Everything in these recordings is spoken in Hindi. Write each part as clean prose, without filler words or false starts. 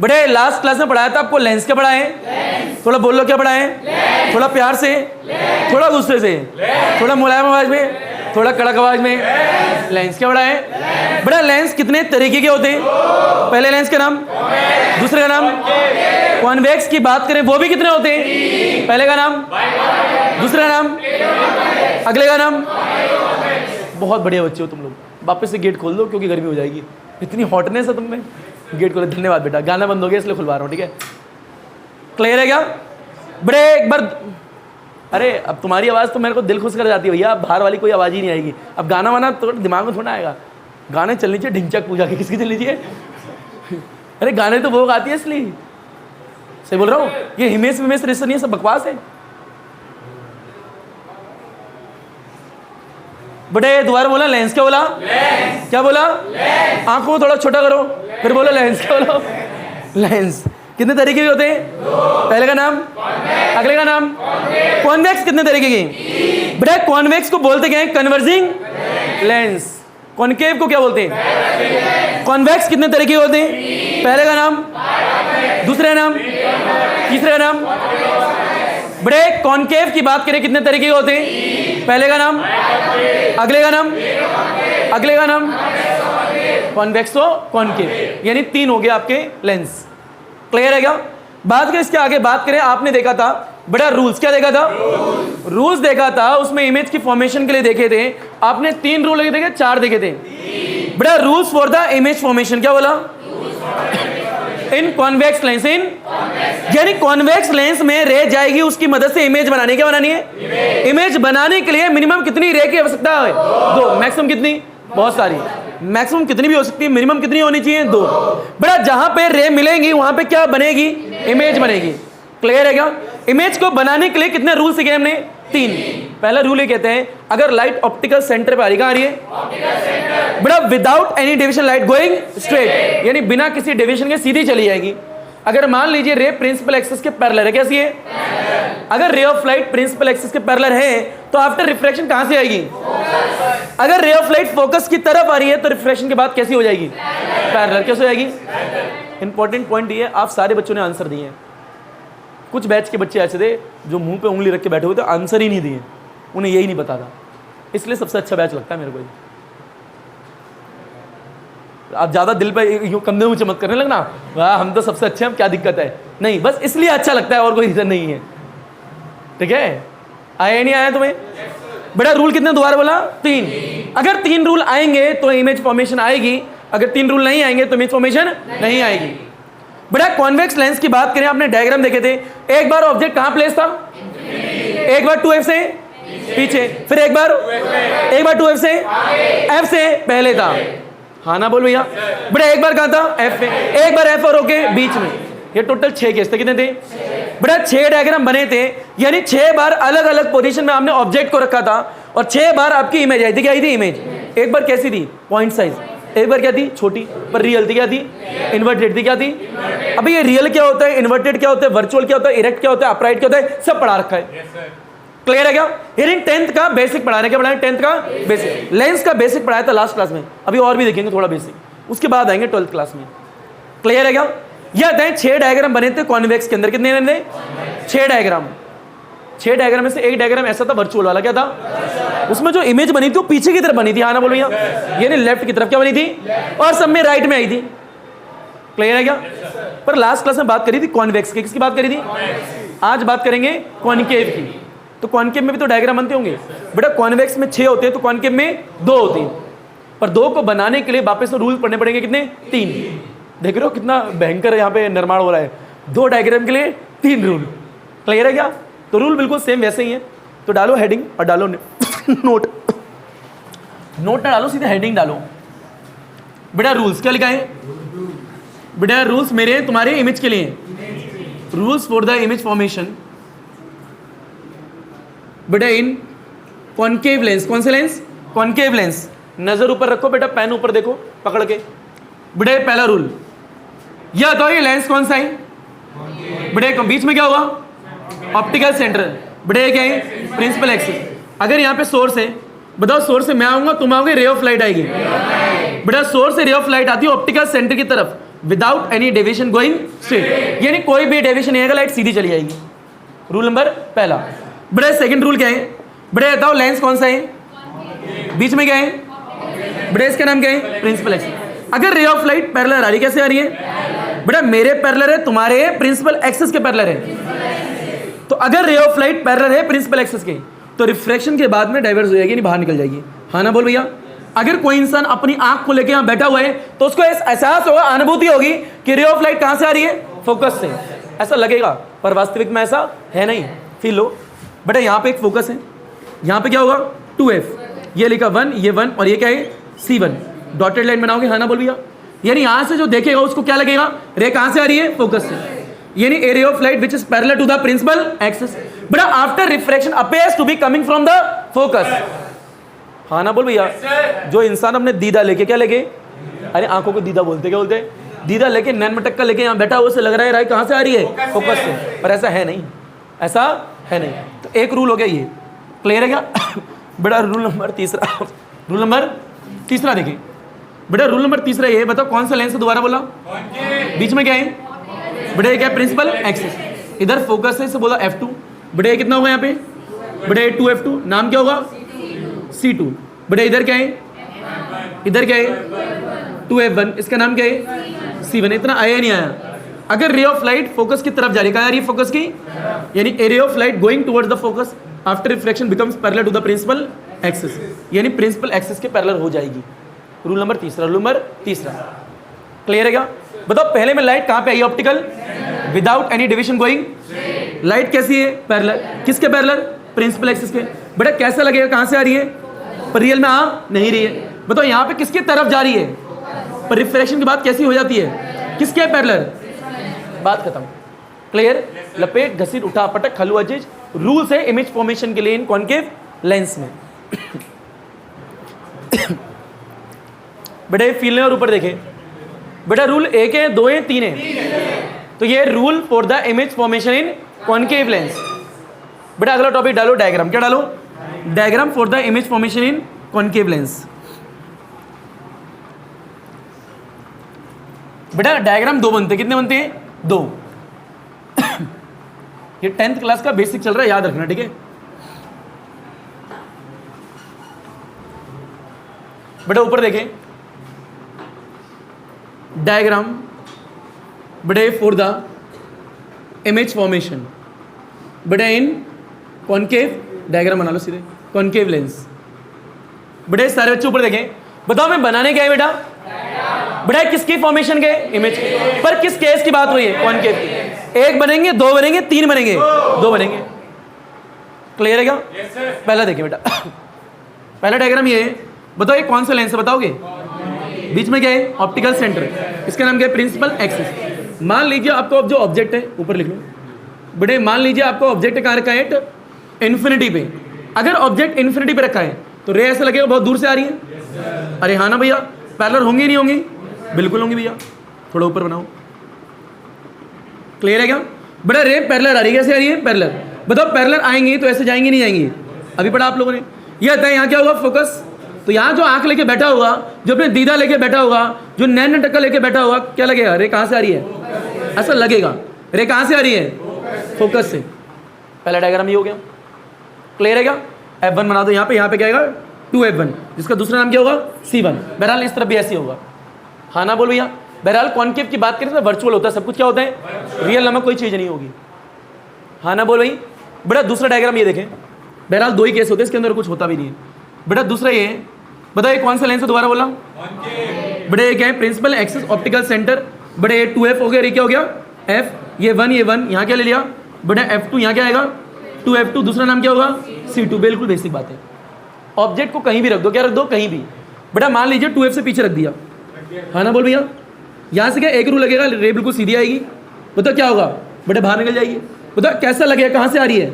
बड़े लास्ट क्लास में पढ़ाया था आपको लेंस क्या पढ़ाए, थोड़ा बोल लो क्या पढ़ाए, थोड़ा प्यार से, थोड़ा गुस्से से, थोड़ा मुलायम आवाज में, थोड़ा कड़क आवाज में। लेंस क्या पढ़ाए। बड़ा लेंस कितने तरीके के होते हैं, पहले लेंस का नाम, दूसरे का नाम। कॉन्वेक्स की बात करें वो भी कितने होते हैं, पहले का नाम, दूसरे का नाम, अगले का नाम। बहुत बढ़िया बच्चे हो तुम लोग, वापस से गेट खोल दो क्योंकि गर्मी हो जाएगी, इतनी हॉटनेस है तुम में। गेट खोलो, धन्यवाद बेटा, गाना बंद हो गया इसलिए खुलवा रहा हूँ, ठीक है। क्लियर है क्या। बड़े एक बार, अरे अब तुम्हारी आवाज़ तो मेरे को दिल खुश कर जाती है भैया, बाहर वाली कोई आवाज़ ही नहीं आएगी। अब गाना वाना तो दिमाग में थोड़ा आएगा, गाने चलनी चाहिए ढिंचक पूजा की, किसकी चलनी चाहिए। अरे गाने तो वो गाती है इसलिए, सही बोल रहा हूँ। ये हिमेश विमेश रिश्ता नहीं है, सब बकवास है। बड़े दोबारा बोला लेंस क्या बोला, लेंस। क्या बोला, आंखों को थोड़ा छोटा करो, फिर बोलो लेंस क्या बोलो। लेंस कितने तरीके के होते हैं, पहले का नाम, अगले का नाम। कॉन्वेक्स कितने तरीके के, बेटा कॉन्वेक्स को बोलते क्या है, कन्वर्जिंग लेंस। कॉनकेव को क्या बोलते हैं, कॉन्वेक्स कितने तरीके के होते हैं, पहले का नाम, दूसरे का नाम, तीसरे का नाम। बड़े कॉनकेव की बात करें कितने तरीके के होते हैं, पहले का नाम, अगले का नाम, अगले का नाम। कॉन्वेक्स तो कॉनकेव, यानी 3 हो गए आपके लेंस। क्लियर है क्या। बात करें इसके आगे, बात करें आपने देखा था बड़ा रूल्स, क्या देखा था, रूल्स देखा था, उसमें इमेज की फॉर्मेशन के लिए देखे थे आपने 3 रूल देखे, 4 देखे थे बड़ा। Rules for the image formation क्या बोला, इन कॉन्वेक्स लेंस, इन यानी कॉन्वेक्स लेंस में रे जाएगी, उसकी मदद से इमेज बनानी, क्या बनानी है, इमेज बनाने के लिए मिनिमम कितनी रे की आवश्यकता है, 2। मैक्सिमम कितनी, बहुत सारी, मैक्सिमम कितनी भी हो सकती है, मिनिमम कितनी होनी चाहिए, 2। बड़ा जहां पे रे मिलेंगी वहां पे क्या बनेगी, इमेज बनेगी। क्लियर है क्या। इमेज को बनाने के लिए कितने रूल सीखे हमने, 3। पहला रूल ये कहते हैं अगर लाइट ऑप्टिकल सेंटर पे आ रही, कहां आ रही है, बड़ा without any deviation light going straight, यानी बिना किसी डेविएशन के सीधी चली जाएगी। अगर मान लीजिए रे प्रिंसिपल एक्सिस के पैरेलल है, कैसी है, अगर ray of light principal axis के पैरेलल है तो आफ्टर रिफ्रैक्शन कहां से आएगी, अगर रे ऑफ लाइट फोकस की तरफ आ रही है तो रिफ्रैक्शन के बाद कैसी हो जाएगी, पैरेलल। कैसे हो जाएगी। इंपॉर्टेंट पॉइंट ये, आप सारे बच्चों ने आंसर दिए हैं। कुछ बैच के बच्चे ऐसे थे जो मुंह पे उंगली रख के बैठे हुए थे, आंसर ही नहीं दिए, उन्हें यही नहीं पता था, इसलिए सबसे अच्छा बैच लगता है मेरे को। आप ज्यादा दिल पे यूं कंधे ऊंचे मत करने लगना, वाह हम तो सबसे अच्छे हैं, क्या दिक्कत है, नहीं, बस इसलिए अच्छा लगता है और कोई रीजन नहीं है, ठीक है। आया नहीं आया तुम्हें। बड़ा रूल कितने दोबारा बोला, 3। अगर 3 रूल आएंगे तो इमेज फॉर्मेशन आएगी, अगर 3 रूल नहीं आएंगे तो इमेज फॉर्मेशन नहीं आएगी। बड़ा कॉन्वेक्स लेंस की बात करें, आपने डायग्राम देखे थे, एक बार ऑब्जेक्ट कहां प्लेस था, एक बार 2F से पीछे, फिर एक बार 2F से, F से पहले था, हाँ ना बोल भैया। बड़ा एक बार कहां था, F पे, एक बार F और O के बीच में। ये टोटल 6 केस थे, कितने थे, बड़ा 6 डायग्राम बने थे, यानी 6 बार अलग अलग पोजीशन में आपने ऑब्जेक्ट को रखा था और 6 बार आपकी इमेज आई थी। क्या आई थी इमेज, एक बार कैसी थी, पॉइंट साइज, एक बार क्या थी, छोटी, पर रियल थी, क्या थी, इन्वर्टेड थी, क्या थी। अभी ये रियल क्या होता है, इन्वर्टेड क्या होता है, वर्चुअल क्या होता है, इरेक्ट क्या होता है, अपराइट क्या होता है, सब पढ़ा रखा है। क्लियर है क्या। यानी 10th का बेसिक पढ़ा रहे, क्या पढ़ाए, 10th का बेसिक। लेंस का बेसिक पढ़ाया था लास्ट क्लास में, अभी और भी देखेंगे थोड़ा बेसिक, उसके बाद आएंगे 12th क्लास में। क्लियर है क्या। यह 6 डायग्राम बने थे कॉन्वेक्स के अंदर, कितने बने थे, 6 डायग्राम। 6 डायग्राम में से एक डायग्राम ऐसा था वर्चुअल वाला, क्या था, उसमें जो इमेज बनी थी वो पीछे की तरफ बनी थी, हाँ ना बोलो भैया, यानी लेफ्ट की तरफ क्या बनी थी, और सब में राइट में आई थी। क्लियर है क्या। पर लास्ट क्लास में बात करी थी कॉन्वेक्स की, किसकी बात करी थी, आज बात करेंगे कॉनकेव की। तो कॉनकेव में भी तो डायग्राम बनते होंगे, बेटा कॉन्वेक्स में 6 होते हैं तो कॉनकेव में 2 होते हैं, पर 2 को बनाने के लिए वापस से रूल पढ़ने पड़ेंगे, कितने, 3। देख रहे हो कितना भयंकर यहाँ पे निर्माण हो रहा है, 2 डायग्राम के लिए 3 रूल। क्लियर है क्या। तो रूल बिल्कुल सेम वैसे ही है, तो डालो हेडिंग और डालो नोट, नोट ना डालो, सीधे हेडिंग डालो। बेटा रूल्स क्या लिखा है, बेटा रूल्स मेरे तुम्हारे इमेज के लिए, rules for the image formation बेटा इन कॉनकेव लेंस। कौन से लेंस, कॉनकेव लेंस। नजर ऊपर रखो बेटा, पेन ऊपर देखो पकड़ के। बेटा पहला रूल यह तो ये लेंस कौन सा है, बेटा बीच में क्या हुआ, ऑप्टिकल सेंटर, बेटा क्या है, प्रिंसिपल एक्सिस। अगर यहाँ पे सोर्स है, बताओ सोर्स से मैं आऊंगा, तुम आओगे, रे ऑफ लाइट आएगी, बेटा सोर्स से रे ऑफ लाइट आती है ऑप्टिकल सेंटर की तरफ, without any deviation going straight, यानी कोई भी डेविएशन नहीं आएगा, लाइट सीधी चली जाएगी। रूल नंबर पहला। बड़े सेकंड रूल क्या है? बड़े बताओ लेंस कौन सा है? बीच में क्या है? बड़े इसका नाम क्या है? Principal axis. अगर रे ऑफ लाइट पैरेलल आ रही, कैसे आ रही है? बड़ा मेरे पैरेलल है, तुम्हारे प्रिंसिपल एक्सिस के पैरेलल है। तो अगर रे ऑफ लाइट पैरेलल है प्रिंसिपल एक्सिस के, तो रिफ्रैक्शन के बाद में डाइवर्ज हो जाएगी, नहीं बाहर निकल जाएगी। हाँ ना बोल भैया? अगर कोई इंसान अपनी आंख को लेकर यहाँ बैठा हुआ है तो उसको एहसास होगा, अनुभूति होगी कि रे ऑफ लाइट कहां से आ रही है? फोकस से। ऐसा लगेगा, पर वास्तविक में ऐसा है नहीं। फील लो बेटा, यहाँ पे एक फोकस है, यहाँ पे क्या होगा? 2F, ये लिखा 1, ये 1 और ये क्या है? C1। डॉटेड लाइन बनाओगे, हाँ ना बोल भैया? यानी यहां से जो देखेगा उसको क्या लगेगा? रे कहां से आ रही है? फोकस से। यानी a ray of light which is parallel to the principal axis, बेटा after refraction appears to be coming from the focus. हाँ ना बोल भैया? जो इंसान अपने दीदा लेके, क्या लेके? अरे आंखों को दीदा बोलते, क्या बोलते हैं? दीदा लेके, नैन मटक्का लेके यहाँ बैठा हुआ, से लग रहा है राय कहाँ से आ रही है? फोकस से। पर ऐसा है नहीं, ऐसा है नहीं। तो एक रूल हो गया ये, क्लियर है क्या? बेटा रूल नंबर तीसरा, रूल नंबर तीसरा देखिए बेटा, रूल नंबर तीसरा ये बताओ कौन सा लेंस है? दोबारा बोला, बीच में क्या है? बेटा क्या है? Principal axis. इधर फोकस है, इसे बोला F2। बेटा ये कितना होगा यहाँ पे? बेटा 2F2, नाम क्या होगा? C2। बेटा इधर क्या है? इधर क्या है? 2F1, इसका नाम क्या है? C1। इतना आया नहीं आया? अगर रे ऑफ लाइट फोकस की तरफ जा रही है, कहाँ जा रही है? फोकस की, यानी a ray of light going towards the focus after refraction becomes parallel to the principal axis, यानी प्रिंसिपल एक्सिस के पैरेलल हो जाएगी। रूल नंबर तीसरा, रूल नंबर तीसरा, क्लियर है क्या? बताओ पहले में लाइट कहाँ पे आई? Optical, without any division going. Light कैसी है? पैरेलल। किसके पैरेलल? प्रिंसिपल एक्सिस के। बेटा कैसा लगेगा? कहाँ से आ रही है? पर रियल में आ नहीं रही है। बताओ यहाँ पे किसकी तरफ जा रही है? पर रिफ्रैक्शन के बाद कैसी हो जाती है? किसके पैरेलल? बात खत्म, क्लियर? लपेट, घसीट, उठा, पटक, हलवा चीज रूल्स है इमेज फॉर्मेशन के लिए इन कॉन्केव लेंस में। बेटा फील और ऊपर देखे बेटा, रूल 1 है, 2 है, 3 है। तो ये rule for the image formation in concave lens. बेटा अगला टॉपिक डालो, डायग्राम। क्या डालो? Diagram for the image formation in concave lens. बेटा डायग्राम 2 बनते हैं, कितने बनते हैं? 2। ये 10th क्लास का बेसिक चल रहा है, याद रखना, ठीक है? बेटा ऊपर देखें, डायग्राम बेटा फॉर द इमेज फॉर्मेशन, बेटा इन कॉन्केव, डायग्राम बना लो सीधे, कॉन्केव लेंस। बेटा सारे बच्चे ऊपर देखें, बताओ मैं बनाने क्या है बेटा? बेटा किसकी फॉर्मेशन के? इमेज के। पर किस केस की बात हुई है? कॉन्केव की। 1 बनेंगे, 2 बनेंगे, 3 बनेंगे? 2 बनेंगे। क्लियर है क्या? पहला देखिए बेटा, पहला डायग्राम ये है। बताओ ये कौन सा लेंस है? बताओगे? बीच में क्या है? Optical centre. इसका नाम क्या है? Principal axis. मान लीजिए आपको जो ऑब्जेक्ट है, ऊपर लिख लो बेटे, मान लीजिए आपको ऑब्जेक्ट कहाँ रखा है? इन्फिनिटी पे। अगर ऑब्जेक्ट इन्फिनिटी पे रखा है तो रे ऐसा लगेगा बहुत दूर से आ रही है। अरे हाँ ना भैया, पैरेलल होंगी नहीं होंगी? बिल्कुल होंगी भैया। थोड़ा ऊपर बनाओ, क्लियर है क्या? बेटा रे पैरेलल आ रही है, कैसे आ रही है? पैरेलल। बताओ पैरेलल आएंगी तो ऐसे जाएंगी नहीं जाएंगी? अभी पढ़ा आप लोगों ने। ये आता है यहाँ क्या होगा? फोकस। तो यहाँ जो आंख लेके बैठा होगा, जो अपने दीदा लेके बैठा होगा, जो नैन टक्का लेके बैठा होगा, क्या लगेगा? रे कहाँ से आ रही है? ऐसा लगेगा। रे कहाँ से आ रही है? फोकस से। पहला डायग्राम ये हो गया, क्लियर है क्या? F1 बना दो यहाँ पे क्या आएगा? 2F1, जिसका दूसरा नाम क्या होगा? C1। बहरहाल इस तरफ भी ऐसे होगा। हाँ ना बोल भैया? बहरहाल कॉन्केव की बात करें तो वर्चुअल होता है सब कुछ। क्या होता है? रियल नामक कोई चीज़ नहीं होगी। हाँ ना बोल भाई? बेटा दूसरा डायग्राम ये देखें, बहरहाल 2 ही केस होते हैं, इसके अंदर कुछ होता भी नहीं है। बेटा दूसरा ये है, बताइए कौन सा लेंस है? दोबारा बोला बेटा, ये क्या है? Principal axis optical centre. बेटा ये 2F हो गया, ये क्या हो गया? F। ये 1, ये 1, यहाँ क्या ले लिया? बेटा F2, यहाँ क्या आएगा? 2F2। दूसरा नाम क्या होगा? C2। बिल्कुल बेसिक बात है। ऑब्जेक्ट को कहीं भी रख दो, क्या रख दो? कहीं भी। बेटा मान लीजिए 2F से पीछे रख दिया, हाँ ना बोल भैया? यहाँ से क्या एक रूल लगेगा? रे बिल्कुल सीधी आएगी। बताओ क्या होगा? बेटा बाहर निकल जाएगी। बताओ कैसा लगेगा? कहाँ से आ रही है?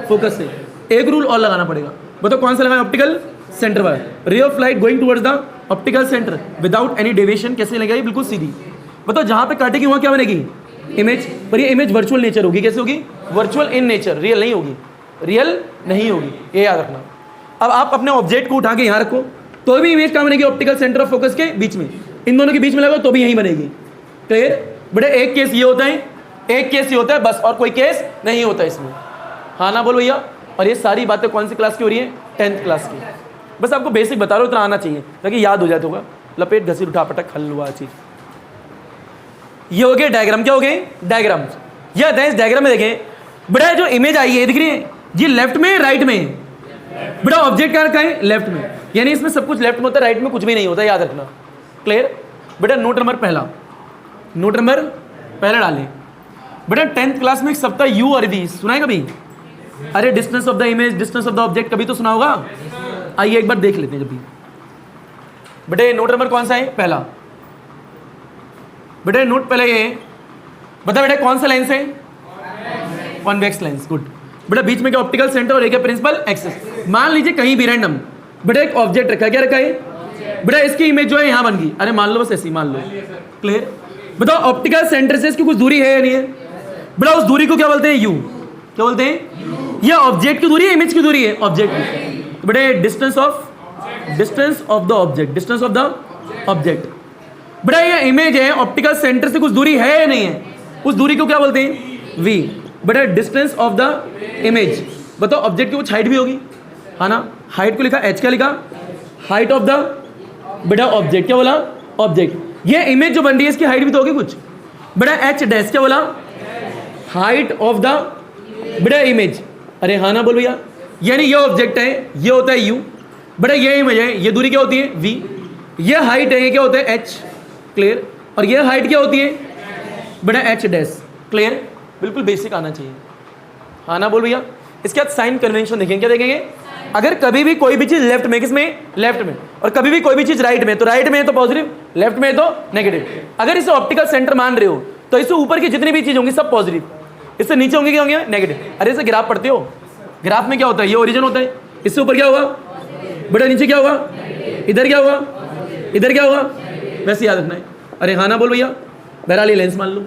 फोकस से। एक रूल और लगाना पड़ेगा। बताओ कौन सा लगाना? ऑप्टिकल सेंटर वाला। रे of light going towards the optical centre without any deviation, कैसे लगेगी? बिल्कुल सीधी। बताओ जहाँ पे काटेगी वहाँ क्या बनेगी? इमेज। पर ये इमेज वर्चुअल नेचर होगी। कैसे होगी? वर्चुअल इन नेचर, रियल नहीं होगी। रियल नहीं होगी, ये याद रखना। अब आप अपने ऑब्जेक्ट को उठा के यहाँ रखो तो भी इमेज कहाँ बनेगी? ऑप्टिकल सेंटर ऑफ फोकस के बीच में। इन दोनों के बीच में लगाओ तो भी यहीं बनेगी। क्लियर? बेटा एक केस ये होता है, एक केस ये होता है बस, और कोई केस नहीं होता इसमें। हाँ ना बोलो भैया। और ये सारी बातें कौन सी क्लास की हो रही है? 10th क्लास की। बस आपको बेसिक बता रहा हूँ, इतना आना चाहिए ताकि याद हो जाए। होगा लपेट घसीट उठा पटक हलवा चीज। ये हो गया डायग्राम। क्या हो गए? डायग्राम। ये आता है इस डायग्राम में देखें बेटा, जो इमेज आई है दिख रही है, ये लेफ्ट में राइट में? बेटा ऑब्जेक्ट कहाँ है? लेफ्ट में। यानी इसमें सब कुछ लेफ्ट में होता है, राइट में कुछ भी नहीं होता, याद रखना। क्लियर? बेटा नोट नंबर पहला, नोट नंबर पहला डालें। बेटा 10th क्लास में एक शब्द था यू और वी, सुना है कभी? अरे distance of the image, distance of the object, कभी तो सुना होगा। आइए एक बार देख लेते हैं कभी। बेटे नोट नंबर कौन सा है? पहला। बेटे नोट पहले ये बता बेटा कौन सा लेंस है? Convex lens. गुड। बेटा बीच में क्या ऑप्टिकल सेंटर और एक है प्रिंसिपल एक्सिस। मान लीजिए कहीं भी रैंडम बेटा एक ऑब्जेक्ट रखा है, क्या रखा है? बेटा इसकी इमेज जो है यहां बन गई। अरे मान लो बस ऐसी मान लो। क्लियर? बताओ ऑप्टिकल सेंटर से इसकी कुछ दूरी है या नहीं है? बेटा उस दूरी को क्या बोलते हैं? यू। क्या बोलते हैं? ये ऑब्जेक्ट की दूरी है, इमेज की दूरी है? ऑब्जेक्ट की। तो बेटा distance of the object, distance of the object. बेटा ये इमेज है, ऑप्टिकल सेंटर से कुछ दूरी है या नहीं है? उस दूरी को क्या बोलते हैं? वी। बेटा डिस्टेंस ऑफ द इमेज। बताओ ऑब्जेक्ट की कुछ हाइट भी होगी, है ना? हाइट को लिखा एच, क्या लिखा? हाइट ऑफ द बेटा ऑब्जेक्ट। क्या बोला? ऑब्जेक्ट। ये इमेज जो बन रही है इसकी हाइट भी तो होगी कुछ। बेटा एच डैश, क्या बोला? हाइट ऑफ द बेटा इमेज। अरे हाँ ना बोल भैया। यानी ये ऑब्जेक्ट है, ये होता है यू। बेटा ये इमेज है, ये दूरी क्या होती है? वी। ये हाइट है, ये क्या होता है? एच। क्लियर? और ये हाइट क्या होती है? बेटा एच डैश। क्लियर? बिल्कुल बेसिक आना चाहिए। हाँ ना बोल भैया। इसके बाद साइन कन्वेंशन देखेंगे। क्या देखेंगे? अगर कभी भी कोई भी चीज लेफ्ट में, किसमें? लेफ्ट में, और कभी भी कोई भी चीज राइट में, तो राइट में है तो पॉजिटिव, लेफ्ट में है तो नेगेटिव। अगर इसे ऑप्टिकल सेंटर मान रहे हो तो इससे ऊपर की जितनी भी चीज होंगी सब पॉजिटिव, इससे नीचे होंगे क्या होंगे? नेगेटिव। अरे इसे ग्राफ पढ़ते हो, ग्राफ में क्या होता है? ये ओरिजिन होता है, इससे ऊपर क्या होगा? बेटा नीचे क्या होगा? इधर क्या होगा? इधर क्या होगा? वैसे याद रखना है। अरे हाँ ना बोल भैया। बहरहाल ये लेंस मान लो।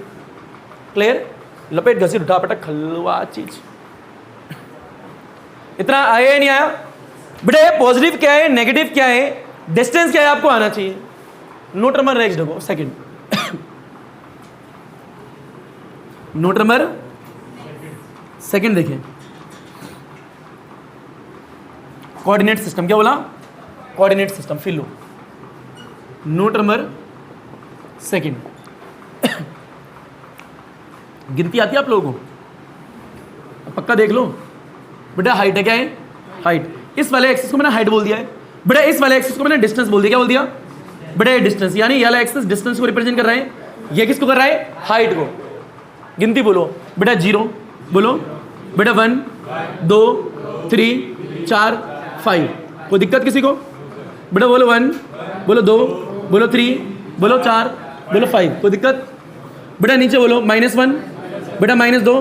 क्लियर? लपेट घसीट उठा पटक खलवा चीज। इतना आया नहीं आया? बेटा ये पॉजिटिव क्या है, नेगेटिव क्या है, डिस्टेंस क्या है, आपको आना चाहिए। नोट नंबर नेक्स्ट देखो, सेकंड। नोट नंबर सेकंड देखें, कोऑर्डिनेट सिस्टम। क्या बोला? Coordinate system. फिर लो नोट नंबर सेकंड। गिनती आती है आप लोगों को? पक्का देख लो। बेटा हाइट है, क्या है? हाइट। इस वाले एक्सिस को मैंने हाइट बोल दिया है। बेटा इस वाले एक्सिस को मैंने डिस्टेंस बोल दिया। क्या बोल दिया? बेटा ये डिस्टेंस, यानी ये वाला एक्सिस डिस्टेंस को रिप्रेजेंट कर रहा है, ये किसको कर रहा है? हाइट को। गिनती बोलो बेटा 0, बोलो बेटा 1 2 3 4 5। कोई दिक्कत किसी को? बेटा बोलो 1, बोलो 2, बोलो 3, बोलो 4, बोलो 5। कोई दिक्कत? बेटा नीचे बोलो -1, बेटा -2,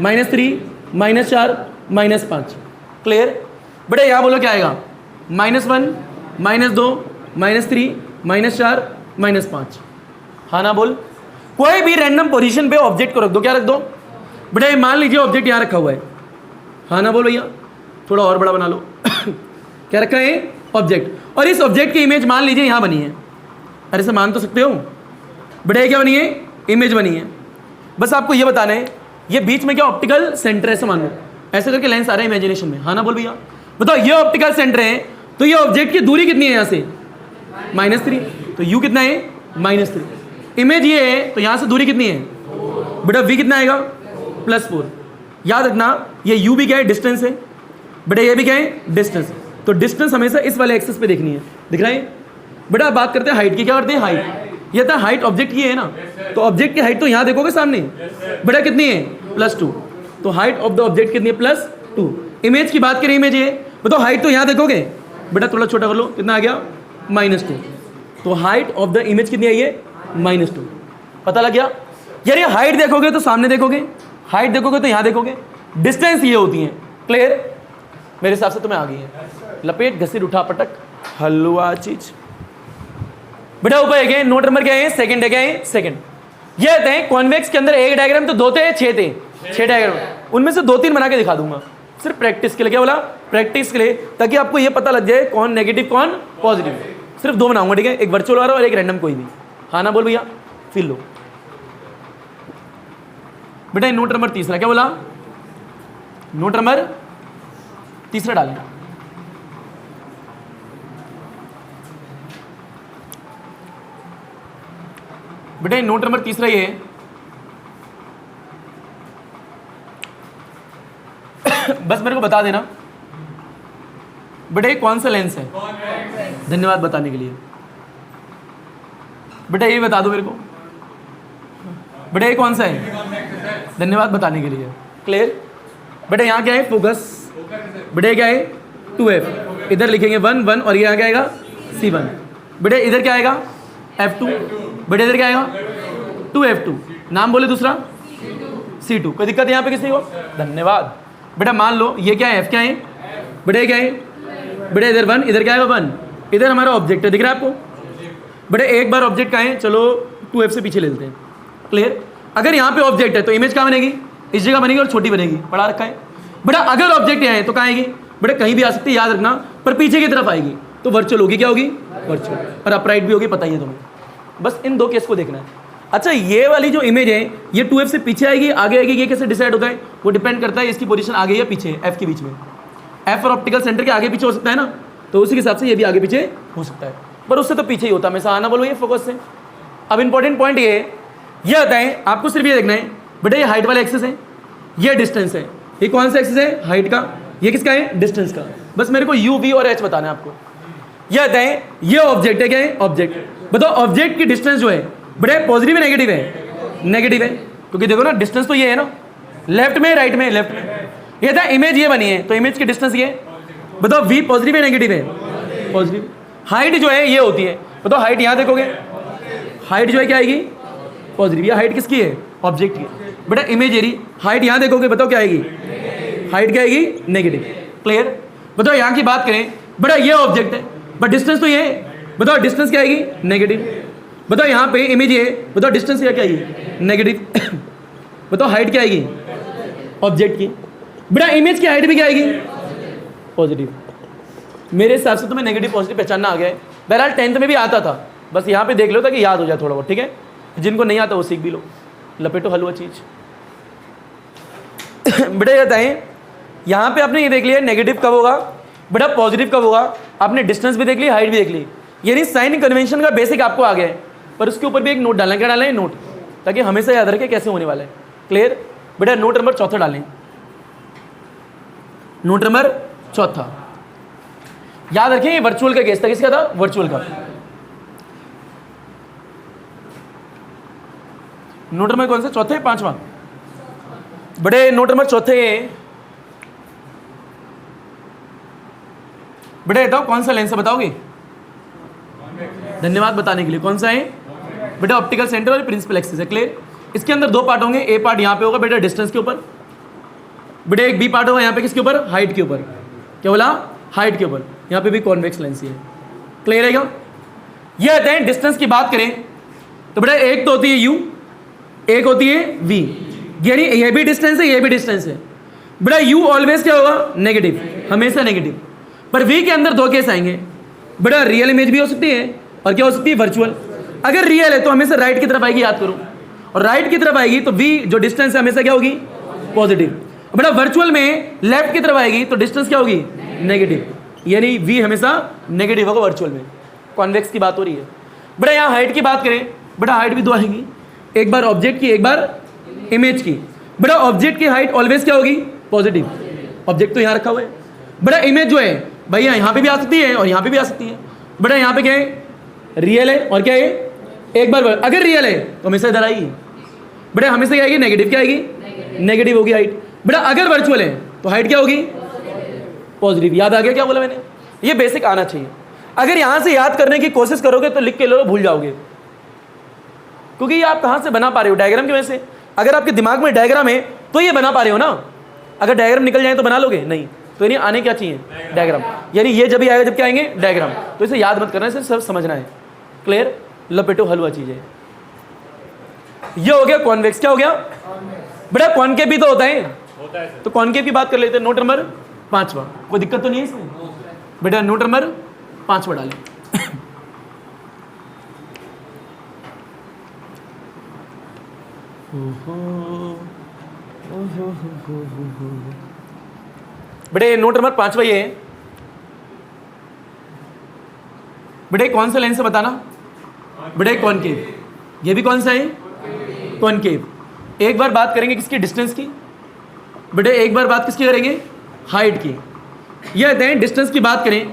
-3, -4, -5। क्लियर? बेटा यहाँ बोलो क्या आएगा? -1, -2, -3, -4, -5। हाँ ना बोल। कोई भी रैंडम पोजीशन पे ऑब्जेक्ट को रख दो। क्या रख दो? बेटा ये मान लीजिए ऑब्जेक्ट यहाँ रखा हुआ है। हाँ ना बोल भैया। थोड़ा और बड़ा बना लो। क्या रखा है? ऑब्जेक्ट। और इस ऑब्जेक्ट की इमेज मान लीजिए यहाँ बनी है। अरे से मान तो सकते हो। बेटा ये क्या बनी है? इमेज बनी है। बस आपको ये बताना है ये बीच में क्या ऑप्टिकल सेंटर है, ऐसे मान लो। ऐसे करके लेंस आ रहा है इमेजिनेशन में। हाँ ना बोल भैया। बताओ ये ऑप्टिकल सेंटर है तो ये ऑब्जेक्ट की दूरी कितनी है? यहाँ से -3, तो यू कितना है? -3। इमेज ये है तो यहाँ से दूरी कितनी है? बेटा v कितना आएगा? +4। याद रखना ये u भी क्या है? डिस्टेंस है। बेटा ये भी क्या है? डिस्टेंस। तो डिस्टेंस हमेशा इस वाले एक्सिस पे देखनी है। दिख रहा है? बेटा बात करते हैं हाइट की। क्या करते हैं? हाइट। ये था हाइट ऑब्जेक्ट की है ना, तो ऑब्जेक्ट की हाइट तो यहाँ देखोगे सामने। बेटा कितनी है? +2। तो हाइट ऑफ द ऑब्जेक्ट कितनी है? +2। इमेज की बात करें, इमेज ये बताओ हाइट तो यहाँ देखोगे। बेटा थोड़ा छोटा कर लो, कितना आ गया? -2। तो हाइट ऑफ द इमेज कितनी आई है? -2। पता लग गया? यार ये हाइट देखोगे तो सामने देखोगे, हाइट देखोगे तो यहाँ देखोगे, डिस्टेंस ये होती है। क्लियर? मेरे हिसाब से तुम्हें आ गई है। लपेट घसीट उठा पटक हलवा चीज। बेटा ऊपर है नोट नंबर क्या है? सेकंड है। क्या है? सेकंड। ये आते हैं कॉन्वेक्स के अंदर एक डायग्राम तो 2 थे, 6 थे, 6 डायग्राम। उनमें से 2-3 बना के दिखा दूंगा सिर्फ प्रैक्टिस के लिए। क्या बोला? प्रैक्टिस के लिए, ताकि आपको ये पता लग जाए कौन नेगेटिव कौन पॉजिटिव। सिर्फ 2 बनाऊंगा, ठीक है? एक वर्चुअल वाला और एक रैंडम कोई भी। हाँ ना बोल भैया। फिर लो बेटा नोट नंबर तीसरा, क्या बोला? नोट नंबर तीसरा डालें। बेटा नोट नंबर तीसरा ये है बस मेरे को बता देना बेटा ये कौन सा लेंस है? धन्यवाद बताने के लिए। बेटा ये बता दो मेरे को, बेटा ये कौन सा है? धन्यवाद बताने के लिए। क्लियर? बेटा यहाँ क्या है? फोकस। बेटा क्या है? 2f, इधर लिखेंगे 1 1 और यहाँ क्या आएगा? C1। बेटा इधर क्या आएगा? F2। बेटा इधर क्या आएगा? 2f2। नाम बोले दूसरा? C2। कोई दिक्कत यहाँ पे किसी को? धन्यवाद। बेटा मान लो ये क्या है? F क्या है? बेटा ये क्या है? बेटा इधर 1, इधर क्या आएगा? 1। इधर हमारा ऑब्जेक्ट है, दिख रहा है आपको? बेटा एक बार ऑब्जेक्ट का है, चलो 2f से पीछे ले लेते हैं। क्लियर? अगर यहाँ पे ऑब्जेक्ट है तो इमेज कहाँ बनेगी? इस जगह बनेगी और छोटी बनेगी, पढ़ा रखा है। बेटा अगर ऑब्जेक्ट यहाँ है तो कहाँ आएगी? बेटा कहीं भी आ सकती है, याद रखना, पर पीछे की तरफ आएगी तो वर्चुअल होगी। क्या होगी? वर्चुअल। और अपराइट भी होगी, पता ही है तुम्हें। बस इन दो केस को देखना है। अच्छा ये वाली जो इमेज है ये 2f से पीछे आएगी, आगे आएगी, ये कैसे डिसाइड होता है? वो डिपेंड करता है इसकी पोजीशन आगे या पीछे, f के बीच में। f और ऑप्टिकल सेंटर के आगे पीछे हो सकता है ना, तो उसी के हिसाब से ये भी आगे पीछे हो सकता है, पर उससे तो पीछे ही होता है हमेशा। आना बोलो ये फोकस से। अब इंपॉर्टेंट पॉइंट ये आता है, आपको सिर्फ ये देखना है बेटा ये हाइट वाला एक्सेस है, ये डिस्टेंस है। ये कौन सा एक्सेस है? हाइट का। ये किसका है? डिस्टेंस का। बस मेरे को u, v और h बताना है आपको। ये आता है, ये ऑब्जेक्ट है। क्या है? ऑब्जेक्ट। बताओ ऑब्जेक्ट की डिस्टेंस जो है बेटा पॉजिटिव है नेगेटिव है? नेगेटिव है, क्योंकि देखो ना डिस्टेंस तो ये है ना, लेफ्ट में राइट में? लेफ्ट में। ये था इमेज ये बनी है तो इमेज की डिस्टेंस ये। बताओ v पॉजिटिव है नेगेटिव है? पॉजिटिव। हाइट जो है ये होती है, बताओ हाइट यहाँ देखोगे, हाइट जो है क्या आएगी? पॉजिटिव। ये हाइट किसकी है? ऑब्जेक्ट की। बेटा इमेजरी हाइट यहाँ देखोगे, बताओ क्या आएगी? हाइट क्या आएगी? नेगेटिव। क्लियर? बताओ यहाँ की बात करें, बेटा ये ऑब्जेक्ट है बट डिस्टेंस तो ये है, बताओ डिस्टेंस क्या आएगी? नेगेटिव। बताओ यहाँ पे इमेज ये, बताओ डिस्टेंस क्या क्या आएगी? नेगेटिव। बताओ हाइट क्या आएगी? ऑब्जेक्ट की। बेटा इमेज की हाइट भी क्या आएगी? पॉजिटिव। मेरे हिसाब से तुम्हें नेगेटिव पॉजिटिव पहचानना आ गया है। बहरहाल 10th में भी आता था, बस यहाँ पे देख लो ताकि याद हो जाए थोड़ा बहुत, ठीक है? जिनको नहीं आता वो सीख भी लो, लपेटो हलवा चीज। बेटा ये बताएं, यहाँ पे आपने ये देख लिया नेगेटिव कब होगा, बेटा पॉजिटिव कब होगा। आपने डिस्टेंस भी देख ली, हाइट भी देख ली, यानी साइन कन्वेंशन का बेसिक आपको आ गया है। पर उसके ऊपर भी एक नोट डालना। क्या डालना है? नोट, ताकि हमेशा याद रखें कैसे होने वाला है। क्लियर? बेटा नोट नंबर चौथा डालें। नोट नंबर चौथा याद रखें, ये वर्चुअल का केस था। किसका था? वर्चुअल का। नोट नंबर कौन सा? चौथे? पांचवा? बड़े नोट नंबर चौथे बेटा बताओ कौन सा लेंस है? बताओगे? धन्यवाद बताने के लिए। कौन सा है? बेटा ऑप्टिकल सेंटर और प्रिंसिपल एक्सिस है। क्लियर? इसके अंदर दो पार्ट होंगे, ए पार्ट यहाँ पे होगा बेटा डिस्टेंस के ऊपर, बेटा एक बी पार्ट होगा यहाँ पे किसके ऊपर? हाइट के ऊपर। क्या बोला? हाइट के ऊपर। यहाँ पे भी कॉन्वेक्स लेंस ही है। क्लियर है क्या? ये आते हैं डिस्टेंस की बात करें तो बेटा एक तो होती है u, एक होती है v, यानी ये भी डिस्टेंस है, ये भी डिस्टेंस है। बेटा u ऑलवेज क्या होगा? नेगेटिव, हमेशा नेगेटिव। पर v के अंदर दो केस आएंगे, बेटा रियल इमेज भी हो सकती है और क्या हो सकती है? वर्चुअल। अगर रियल है तो हमेशा राइट की तरफ आएगी, याद करो, और राइट की तरफ आएगी तो v जो डिस्टेंस है हमेशा क्या होगी? पॉजिटिव। बेटा वर्चुअल में लेफ्ट की तरफ आएगी तो डिस्टेंस क्या होगी? नेगेटिव, यानी v हमेशा नेगेटिव होगा वर्चुअल में। कॉन्वेक्स की बात हो रही है। बेटा यहाँ हाइट की बात करें, बेटा हाइट भी दो आएंगी, एक बार ऑब्जेक्ट की, एक बार इमेज की। बेटा ऑब्जेक्ट की हाइट ऑलवेज क्या होगी? पॉजिटिव। ऑब्जेक्ट तो यहाँ रखा हुआ है। बेटा इमेज जो है भैया यहाँ पे भी आ सकती है और यहाँ पे भी आ सकती है। बेटा यहाँ पे क्या है? रियल है और क्या है? एक बार अगर रियल है तो हमेशा इधर आएगी, बेटा हमेशा क्या आएगी? नेगेटिव। क्या आएगी? नेगेटिव होगी हाइट। बेटा अगर वर्चुअल है तो हाइट क्या होगी? पॉजिटिव। याद आ गया क्या बोला मैंने? ये बेसिक आना चाहिए। अगर यहां से याद करने की कोशिश करोगे तो लिख के लो, भूल जाओगे, क्योंकि ये आप कहां से बना पा रहे हो? डायग्राम की वजह से। अगर आपके दिमाग में डायग्राम है तो ये बना पा रहे हो ना। अगर डायग्राम निकल जाए तो बना लोगे? नहीं। तो यानी आने क्या चाहिए? डायग्राम। यानी ये जब भी आएगा जब क्या आएंगे? डायग्राम। तो इसे याद मत करना, इसे सब समझना है। क्लियर? लपेटो हलवा चीजें। ये हो गया कॉन्वेक्स। क्या हो गया? बेटा कॉनकेव भी तो होता है, तो कॉनकेव की बात कर लेते हैं। नोट नंबर 5वां। कोई दिक्कत तो नहीं है इसमें? बेटा नोट नंबर 5वां डालें। ओहो बेटे नोट नंबर 5 ये है बेटे कौन सा लेंस है बताना। बेटे कॉनकेव, ये भी कौन सा है कॉनकेव। एक बार बात करेंगे किसकी, डिस्टेंस की। बेटे एक बार बात किसकी करेंगे, हाइट की। ये कहते हैं डिस्टेंस की बात करें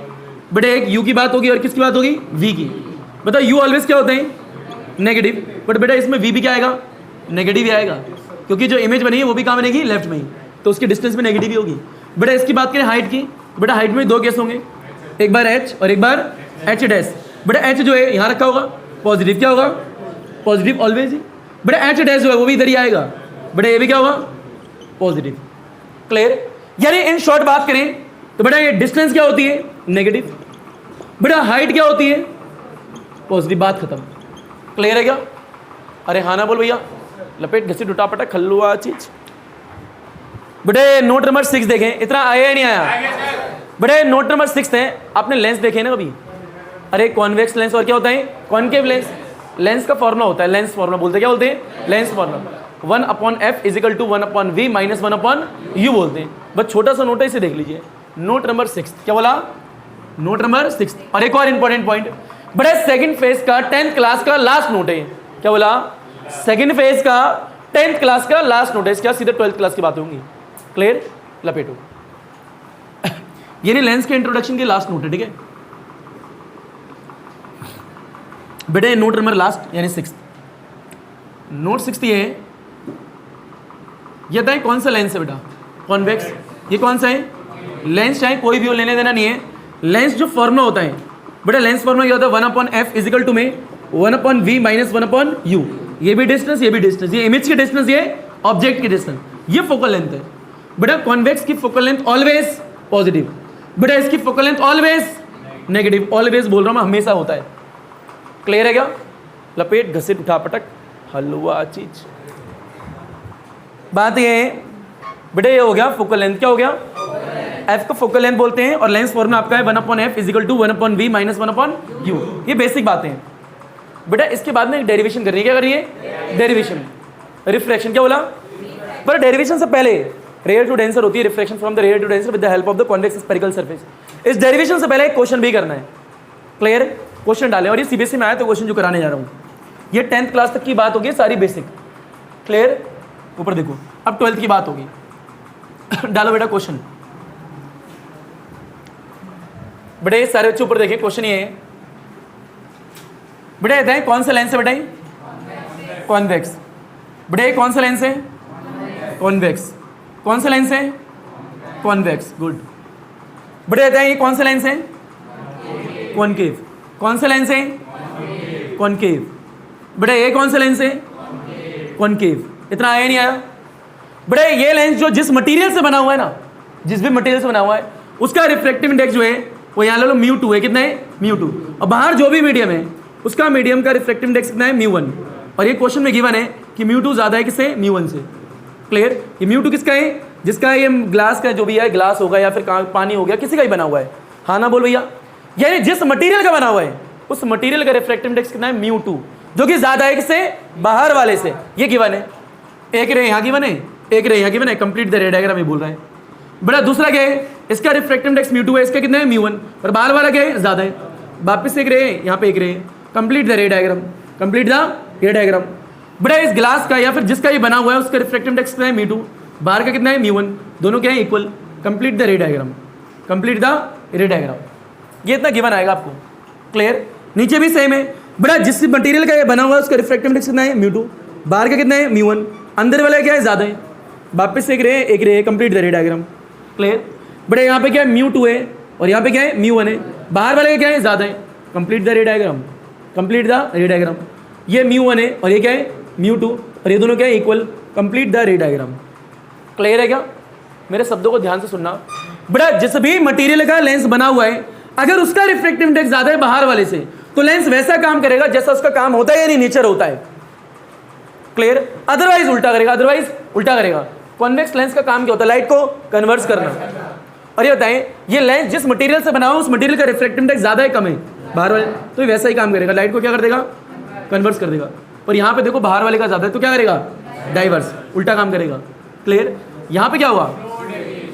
बेटे, एक यू की बात होगी और किसकी बात होगी, वी की। बताओ यू ऑलवेज क्या होते हैं, नेगेटिव, बट बेटा इसमें वी भी क्या आएगा, नेगेटिव ही आएगा, क्योंकि जो इमेज बनी है वो भी कहाँ बनेगी, लेफ्ट में ही, तो उसकी डिस्टेंस में नेगेटिव ही होगी। बेटा इसकी बात करें हाइट की, बेटा हाइट में 2 केस होंगे, एक बार एच और एक बार एच डैश। बेटा एच जो है यहाँ रखा होगा, पॉजिटिव क्या होगा, पॉजिटिव ऑलवेज ही। बेटा एच डैश जो है वो भी इधर ही आएगा, बेटा ये भी क्या होगा, पॉजिटिव। क्लियर। यानी इन शॉर्ट बात करें तो बेटा ये डिस्टेंस क्या होती है, नेगेटिव। बेटा हाइट क्या होती है, पॉजिटिव। बात खत्म। क्लियर है क्या। अरे हाँ ना बोल भैया, लपेट घसीट उठा पटा खल्लुआ चीज। बेटे नोट नंबर 6 देखें, इतना आया या नहीं आया। बेटे नोट नंबर 6 है, आपने लेंस देखे ना कभी। अरे कॉन्वेक्स लेंस और क्या होता है, कॉनकेव लेंस। लेंस का फॉर्मूला होता है, लेंस फॉर्मूला बोलते हैं, क्या बोलते हैं, lens formula. 1/f = 1/v - 1/u बोलते हैं। बस छोटा सा नोट है, इसे देख लीजिए। नोट नंबर 6 क्या बोला, नोट नंबर 6। और एक और इंपॉर्टेंट पॉइंट, बड़े सेकंड फेज का 10th क्लास का लास्ट नोट है। क्या बोला, सेकंड फेज का 10th क्लास का लास्ट नोट है। इसके बाद सीधे 12th क्लास की बात होंगी। क्लियर। लपेटो। ये लेंस के इंट्रोडक्शन की लास्ट नोट है, ठीक है बेटे। नोट नंबर लास्ट यानी 6, नोट 6 ये है, ये बताएं कौन सा लेंस है बेटा, कॉन्वेक्स। ये कौन सा है, लेंस, चाहे कोई भी हो, लेने देना नहीं है। लेंस जो फॉर्मूला होता है बेटा, लेंस फॉर्मूला क्या होता है, 1/f = में 1/v - 1/u। ये भी डिस्टेंस, ये भी डिस्टेंस, ये इमेज की डिस्टेंस, ये ऑब्जेक्ट की डिस्टेंस, ये फोकल लेंथ है। बेटा कॉन्वेक्स की फोकल लेंथ ऑलवेज पॉजिटिव, बेटा इसकी focal length always negative. Always बोल रहा हूँ मैं, हमेशा होता है। क्लियर है क्या। लपेट घसीट उठा पटक हलवा चीज। बात ये है बेटा, ये हो गया फोकल लेंथ, क्या हो गया, एफ को फोकल लेंथ बोलते हैं, और लेंस फॉर्मूला आपका है 1/f = 1/v - 1/u। ये बेसिक बातें हैं बेटा। इसके बाद में डेरिवेशन करनी है, क्या करनी है, डेरिवेशन। रिफ्रैक्शन क्या बोला, पर डेरिवेशन से पहले रेयर टू डेंसर होती है, refraction from the rare to denser with the help of the convex spherical surface. इस डेरिवेशन से पहले एक क्वेश्चन भी करना है। क्लियर। क्वेश्चन डालें, और ये सीबीएसई में आया तो क्वेश्चन जो कराने जा रहा हूँ, ये 10th क्लास तक की बात होगी, सारी बेसिक। क्लियर। ऊपर देखो, अब 12th की बात होगी। डालो बेटा क्वेश्चन। बेटे सारे बच्चे ऊपर देखें, क्वेश्चन ये है बेटा, बताएं कौन सा लेंस है, बताएं कॉन्वेक्स। बेटे कौन सा लेंस है, कॉन्वेक्स। कौन सा लेंस है, कॉन्वेक्स। गुड। बेटे बताएं ये कौन सा लेंस है, कॉनकेव। कौन सा लेंस है, कॉनकेव। बेटा ये कौन सा लेंस है, कॉनकेव। इतना आया नहीं आया। बेटा ये लेंस जो जिस मटेरियल से बना हुआ है ना, जिस भी मटेरियल से बना हुआ है, उसका रिफ्रैक्टिव इंडेक्स जो है वो यहाँ ले लो μ2 है। कितना है, μ2। और बाहर जो भी मीडियम है उसका मीडियम का रिफ्रैक्टिव इंडेक्स कितना है, μ1। और ये क्वेश्चन में गिवन है कि μ2 ज़्यादा है किससे, μ1 से। क्लियर। ये μ2 किसका है, जिसका ये ग्लास का जो भी है, ग्लास होगा या फिर पानी हो गया, किसी का ही बना हुआ है। हाँ ना बोल भैया। यानी जिस मटेरियल का बना हुआ है उस मटेरियल का रिफ्रैक्टिव इंडेक्स कितना है, μ2, जो कि ज़्यादा है किससे, बाहर वाले से। ये गिवन है। एक रे यहाँ गिवन है, एक रे यहाँ गिवन है। कंप्लीट द रे डायग्राम ये बोल रहा है। बड़ा दूसरा क्या है, इसका रिफ्रैक्टिव इंडेक्स μ2 है, इसका कितना है, μ1, और बाहर वाला क्या है, ज़्यादा है। वापस एक रे है, यहाँ पे एक रे है। कंप्लीट द रे डायग्राम, कंप्लीट द रे डायग्राम। बड़ा इस ग्लास का या फिर जिसका ये बना हुआ है उसका रिफ्रैक्टिव इंडेक्स कितना है, μ2, बाहर का कितना है, μ1, दोनों क्या है, इक्वल। कंप्लीट द रे डायग्राम, कंप्लीट द रे डायग्राम। ये इतना गिवन आएगा आपको। क्लियर। नीचे भी सेम है। बड़ा जिस मटेरियल का ये बना हुआ है उसका रिफ्रैक्टिव इंडेक्स कितना है, μ2, बाहर का कितना है, μ1, अंदर वाला क्या है, ज़्यादा है। वापस एक रे, कंप्लीट द रे डायग्राम। क्लियर। बड़े यहाँ पे क्या है, μ2 है, और यहाँ पे क्या है, μ1 है। बाहर वाले का क्या है, ज़्यादा है। कंप्लीट द रे डायग्राम, कंप्लीट द रे डायग्राम। ये μ1 है और ये क्या है, μ2, और ये दोनों क्या है, इक्वल। कंप्लीट द रे डायग्राम। क्लियर है क्या। मेरे शब्दों को ध्यान से सुनना। बड़ा जिस भी मटेरियल का लेंस बना हुआ है, अगर उसका रिफ्रैक्टिव इंडेक्स ज़्यादा है बाहर वाले से, तो लेंस वैसा काम करेगा जैसा उसका काम होता है, यानी नेचर होता है। क्लियर। अदरवाइज उल्टा करेगा, अदरवाइज उल्टा करेगा। कॉन्वेक्स लेंस का काम क्या होता है, लाइट को कन्वर्स करना। और ये बताएं, ये लेंस जिस मटेरियल से बना हुआ उस मटेरियल का रिफ्रैक्टिव इंडेक्स ज़्यादा है, कम है बाहर वाले, तो ये वैसा ही काम करेगा, लाइट को क्या कर देगा, कन्वर्स कर देगा। और यहाँ पे देखो बाहर वाले का ज़्यादा है तो क्या करेगा, डाइवर्स, उल्टा काम करेगा। क्लियर? यहाँ पे क्या हुआ?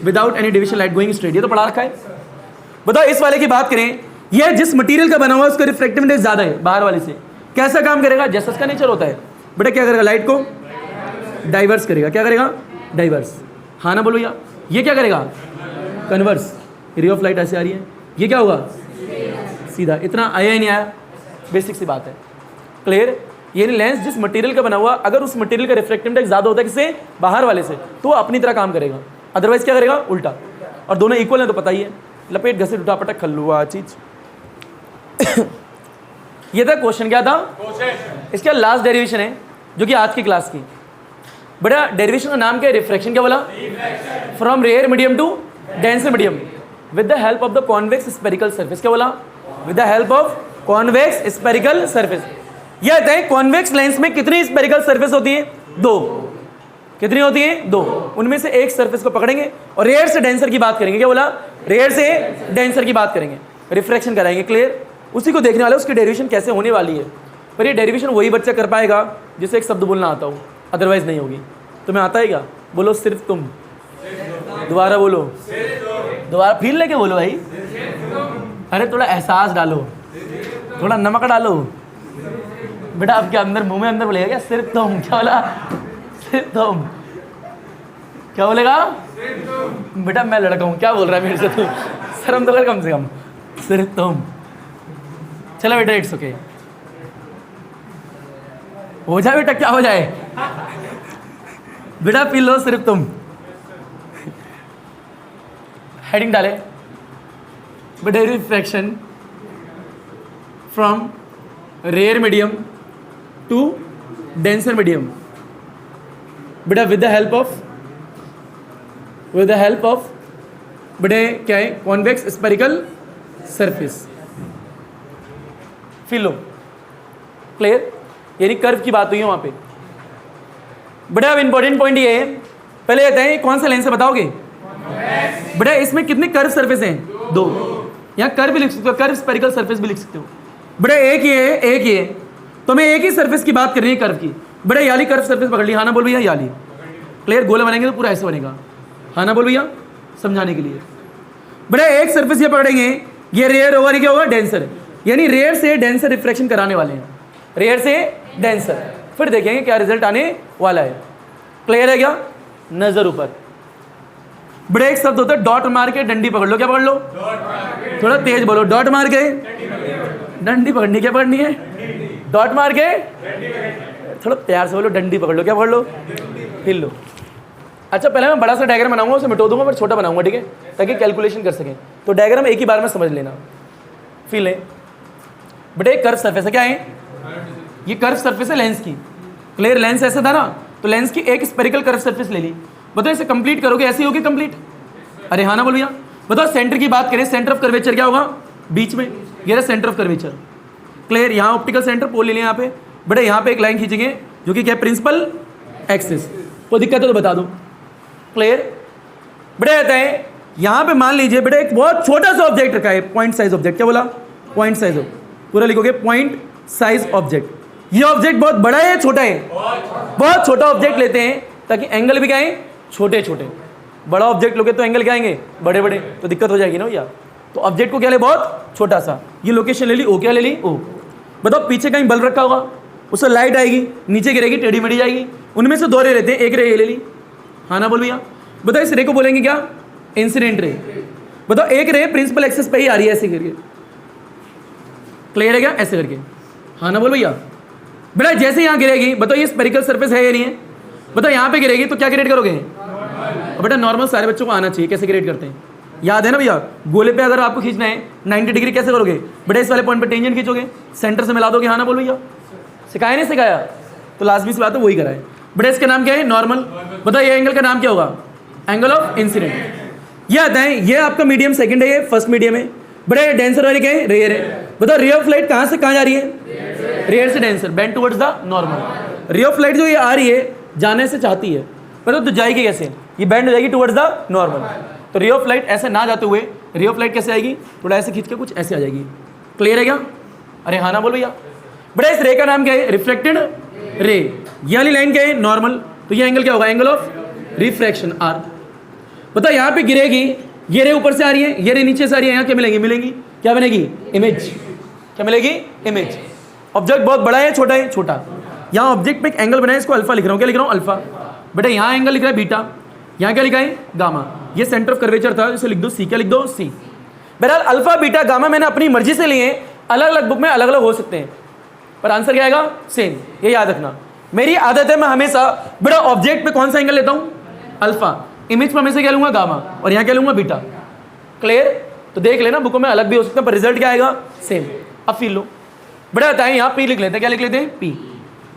Without any division light going straight, ये तो पढ़ा रखा है। बताओ इस वाले की बात करें, ये जिस मटेरियल का बना हुआ है उसका रिफ्रैक्टिव इंडेक्स ज्यादा है बाहर वाले से, कैसा काम करेगा? जैसा इसका नेचर होता है बेटा, क्या करेगा? लाइट को डाइवर्स करेगा। क्या करेगा? डाइवर्स। हाँ ना बोलो या? ये क्या करेगा? कन्वर्स। रे ऑफ लाइट ऐसे आ रही है, ये क्या होगा? सीधा। इतना आया ही नहीं आया? बेसिक सी बात है। क्लियर? ये लेंस जिस मटेरियल का बना हुआ, अगर उस मटेरियल का रिफ्रैक्टिव इंडेक्स ज्यादा होता है किससे? बाहर वाले से, तो वो अपनी तरह काम करेगा, अदरवाइज क्या करेगा? उल्टा। और दोनों इक्वल है तो पता ही है, लपेट घसीट उठा पटक खल्लुआ चीज। ये था क्वेश्चन। क्या था? इसका लास्ट डेरिवेशन है जो कि आज की क्लास की। बड़ा डेरिवेशन का नाम क्या है? रिफ्रैक्शन। क्या बोला? From rare medium to denser medium with the help of the convex spherical surface. क्या बोला? With the help of convex spherical surface. ये आता है कॉन्वेक्स लेंस में कितनी स्पेरिकल सरफेस होती है? 2। कितनी होती है? 2। उनमें से एक सरफेस को पकड़ेंगे और रेयर से डेंसर की बात करेंगे। क्या बोला? रेयर से डेंसर की बात करेंगे, रिफ्रैक्शन कराएंगे। क्लियर? उसी को देखने वाले उसकी डेरिवेशन कैसे होने वाली है। पर ये डेरिवेशन वही बच्चा कर पाएगा जिसे एक शब्द बोलना आता हो, अदरवाइज नहीं होगी। तुम्हें आता है क्या? बोलो सिर्फ तुम। दोबारा बोलो, दोबारा फील लेके बोलो भाई। अरे थोड़ा एहसास डालो, थोड़ा नमक डालो बेटा। आपके अंदर मुंह में अंदर बोलेगा क्या? सिर्फ तुम। क्या बोला? सिर्फ तुम। क्या बोलेगा? बेटा मैं लड़का हूँ, क्या बोल रहा है मेरे से तू? शर्म तो कर कम से कम। सिर्फ तुम। चलो बेटा इट्स ओके, हो जाए बेटा। क्या हो जाए बेटा? पी लो सिर्फ तुम। हेडिंग डाले बेटा, refraction from rare medium to denser medium बेटा विद द हेल्प ऑफ बेटे क्या है? Convex spherical surface. फिर लो। क्लियर? यानी कर्व की बात हुई है वहां पे। बेटा अब इंपॉर्टेंट पॉइंट ये है, पहले कहते हैं कौन सा लेंस है बताओगे? बेटा इसमें कितने कर्व सरफेस हैं? 2। यहाँ कर्व भी लिख सकते हो, कर्व स्पेरिकल सरफेस भी लिख सकते हो। बेटा एक ही है, एक ही है, तो मैं एक ही सरफेस की बात कर रही है कर्व की। बेटा याली कर्व सरफेस पकड़ ली। हाँ ना बोल भैया? याली। क्लियर? गोला बनाएंगे तो पूरा ऐसे बनेगा। हाँ ना बोल भैया? समझाने के लिए। बेटा एक सरफेस ये पकड़ेंगे, ये रेयर ओवर क्या होगा? डेंसर। यानी रेयर से डेंसर रिफ्रैक्शन कराने वाले हैं, रेयर से डेंसर। फिर देखेंगे क्या रिजल्ट आने वाला है। क्लियर है क्या? नजर ऊपर। बड़े एक शब्द होता है डॉट मार के डंडी पकड़ लो। क्या पकड़ लो? थोड़ा तेज बोलो। डॉट मार के डंडी पकड़नी। क्या पकड़नी है? डॉट मार के, थोड़ा प्यार से बोलो, डंडी पकड़ लो। क्या पकड़ लो? हिल लो। अच्छा पहले मैं बड़ा सा डायग्राम बनाऊंगा, उसे मिटो दूंगा, फिर छोटा बनाऊंगा, ठीक है, ताकि कैलकुलेशन कर सकें। तो डायग्राम एक ही बार में समझ लेना। फील है बेटा, एक कर्व सरफेस है। क्या है? ये कर्व सरफेस है लेंस की। क्लियर? लेंस ऐसा था ना, तो लेंस की एक स्पेरिकल कर्व सरफेस ले ली। बताओ इसे कंप्लीट करोगे ऐसी होगी कंप्लीट? अरे हाँ ना बोल भैया? बताओ सेंटर की बात करें, सेंटर ऑफ कर्वेचर क्या होगा? बीच में। ये रहा सेंटर ऑफ कर्वेचर। क्लियर? यहाँ ऑप्टिकल सेंटर पोल ले लिया। यहाँ पे बेटा यहाँ पे एक लाइन खींचेंगे जो कि क्या? Principal axis. कोई दिक्कत है तो बता दो। क्लियर? बेटा कहता है यहाँ पे मान लीजिए बेटा एक बहुत छोटा सा ऑब्जेक्ट रखा है, पॉइंट साइज ऑब्जेक्ट। क्या बोला? Point size. पूरा लिखोगे पॉइंट साइज ऑब्जेक्ट। ये ऑब्जेक्ट बहुत बड़ा है या छोटा है? बहुत छोटा ऑब्जेक्ट लेते हैं ताकि एंगल भी क्या है? छोटे छोटे। बड़ा ऑब्जेक्ट लोगे तो एंगल क्या आएंगे? बड़े बड़े, तो दिक्कत हो जाएगी ना भैया। तो ऑब्जेक्ट को क्या ले? बहुत छोटा सा। ये लोकेशन ले ली ओ। क्या ले ली? ओ। बताओ पीछे कहीं बल्ब रखा होगा, उससे लाइट आएगी, नीचे गिरेगी, टेढ़ी मेढ़ी जाएगी। उनमें से 2 रे लेते हैं, एक रे ये ले ली। हाँ ना बोल भैया? बताओ इस रे को बोलेंगे क्या? Incident ray. बताओ एक रे प्रिंसिपल एक्सिस पे ही आ रही है ऐसे करके। क्लियर है क्या? ऐसे करके। हाँ ना बोल भैया? बेटा जैसे यहाँ गिरेगी, बताओ ये स्पेरिकल सरफेस है या नहीं है? बताओ यहाँ पे गिरेगी तो क्या ग्रेड करोगे? बेटा नॉर्मल सारे बच्चों को आना चाहिए। कैसे ग्रेड करते हैं? याद है ना भैया? गोले पे अगर आपको खींचना है 90 डिग्री कैसे करोगे? बेटा इस वाले पॉइंट पे टेंजेंट खींचोगे, सेंटर से मिला दोगे। हाँ ना बोल भैया? सिखाया नहीं सिखाया? तो लाजमी सी बात है वही कराए। बेटा इसका नाम क्या है? नॉर्मल। बताओ ये एंगल का नाम क्या होगा? Angle of incident. ये आता है, ये आपका मीडियम सेकंड है, ये फर्स्ट मीडियम है। बड़े डेंसर वाले क्या है? रेयर है। बताओ रे ऑफ लाइट कहाँ से कहाँ जा रही है? रेयर से denser, bend towards the normal. रे ऑफ लाइट जो ये आ रही है जाने से चाहती है, मतलब तो जाएगी कैसे? ये बेंड हो जाएगी टुवर्ड्स द नॉर्मल। तो रे ऑफ लाइट ऐसे ना जाते हुए रे ऑफ लाइट कैसे आएगी? थोड़ा ऐसे खींच के कुछ ऐसे आ जाएगी। क्लियर है क्या? अरे हाँ ना बोलो भैया? बेटा इस रे का नाम क्या है? Reflected ray. ये वाली लाइन क्या है? नॉर्मल। तो ये एंगल क्या होगा? Angle of refraction r. बता यहाँ पे गिरेगी, ये रे ऊपर से आ रही है, ये रे नीचे से आ रही है, यहाँ क्या मिलेंगी, क्या बनेगी, इमेज। क्या मिलेगी, इमेज। ऑब्जेक्ट बहुत बड़ा है छोटा है, छोटा। यहाँ ऑब्जेक्ट पे एक एंगल बनाया, इसको अल्फा लिख रहा हूँ। क्या लिख रहा हूँ, अल्फा। बेटा यहाँ एंगल लिख रहा है बीटा, यहाँ क्या लिखा है, गामा। ये सेंटर ऑफ कर्वेचर था, इसे लिख दो सी। क्या लिख दो, सी। बहरहाल अल्फा बीटा गामा मैंने अपनी मर्जी से लिए, अलग अलग बुक में अलग अलग हो सकते हैं, पर आंसर क्या आएगा, सेम। ये याद रखना। मेरी आदत है मैं हमेशा बड़ा ऑब्जेक्ट पे कौन सा एंगल लेता हूँ, अल्फा। इमेज पे हमेशा क्या लूंगा, गामा, और यहाँ क्या लूंगा, बीटा। क्लियर। तो देख लेना बुकों में अलग भी हो सकता है, पर रिजल्ट क्या आएगा, सेम। अब फील लो। बड़ा बताएं, यहाँ पी लिख लेते हैं। क्या लिख लेते हैं, पी।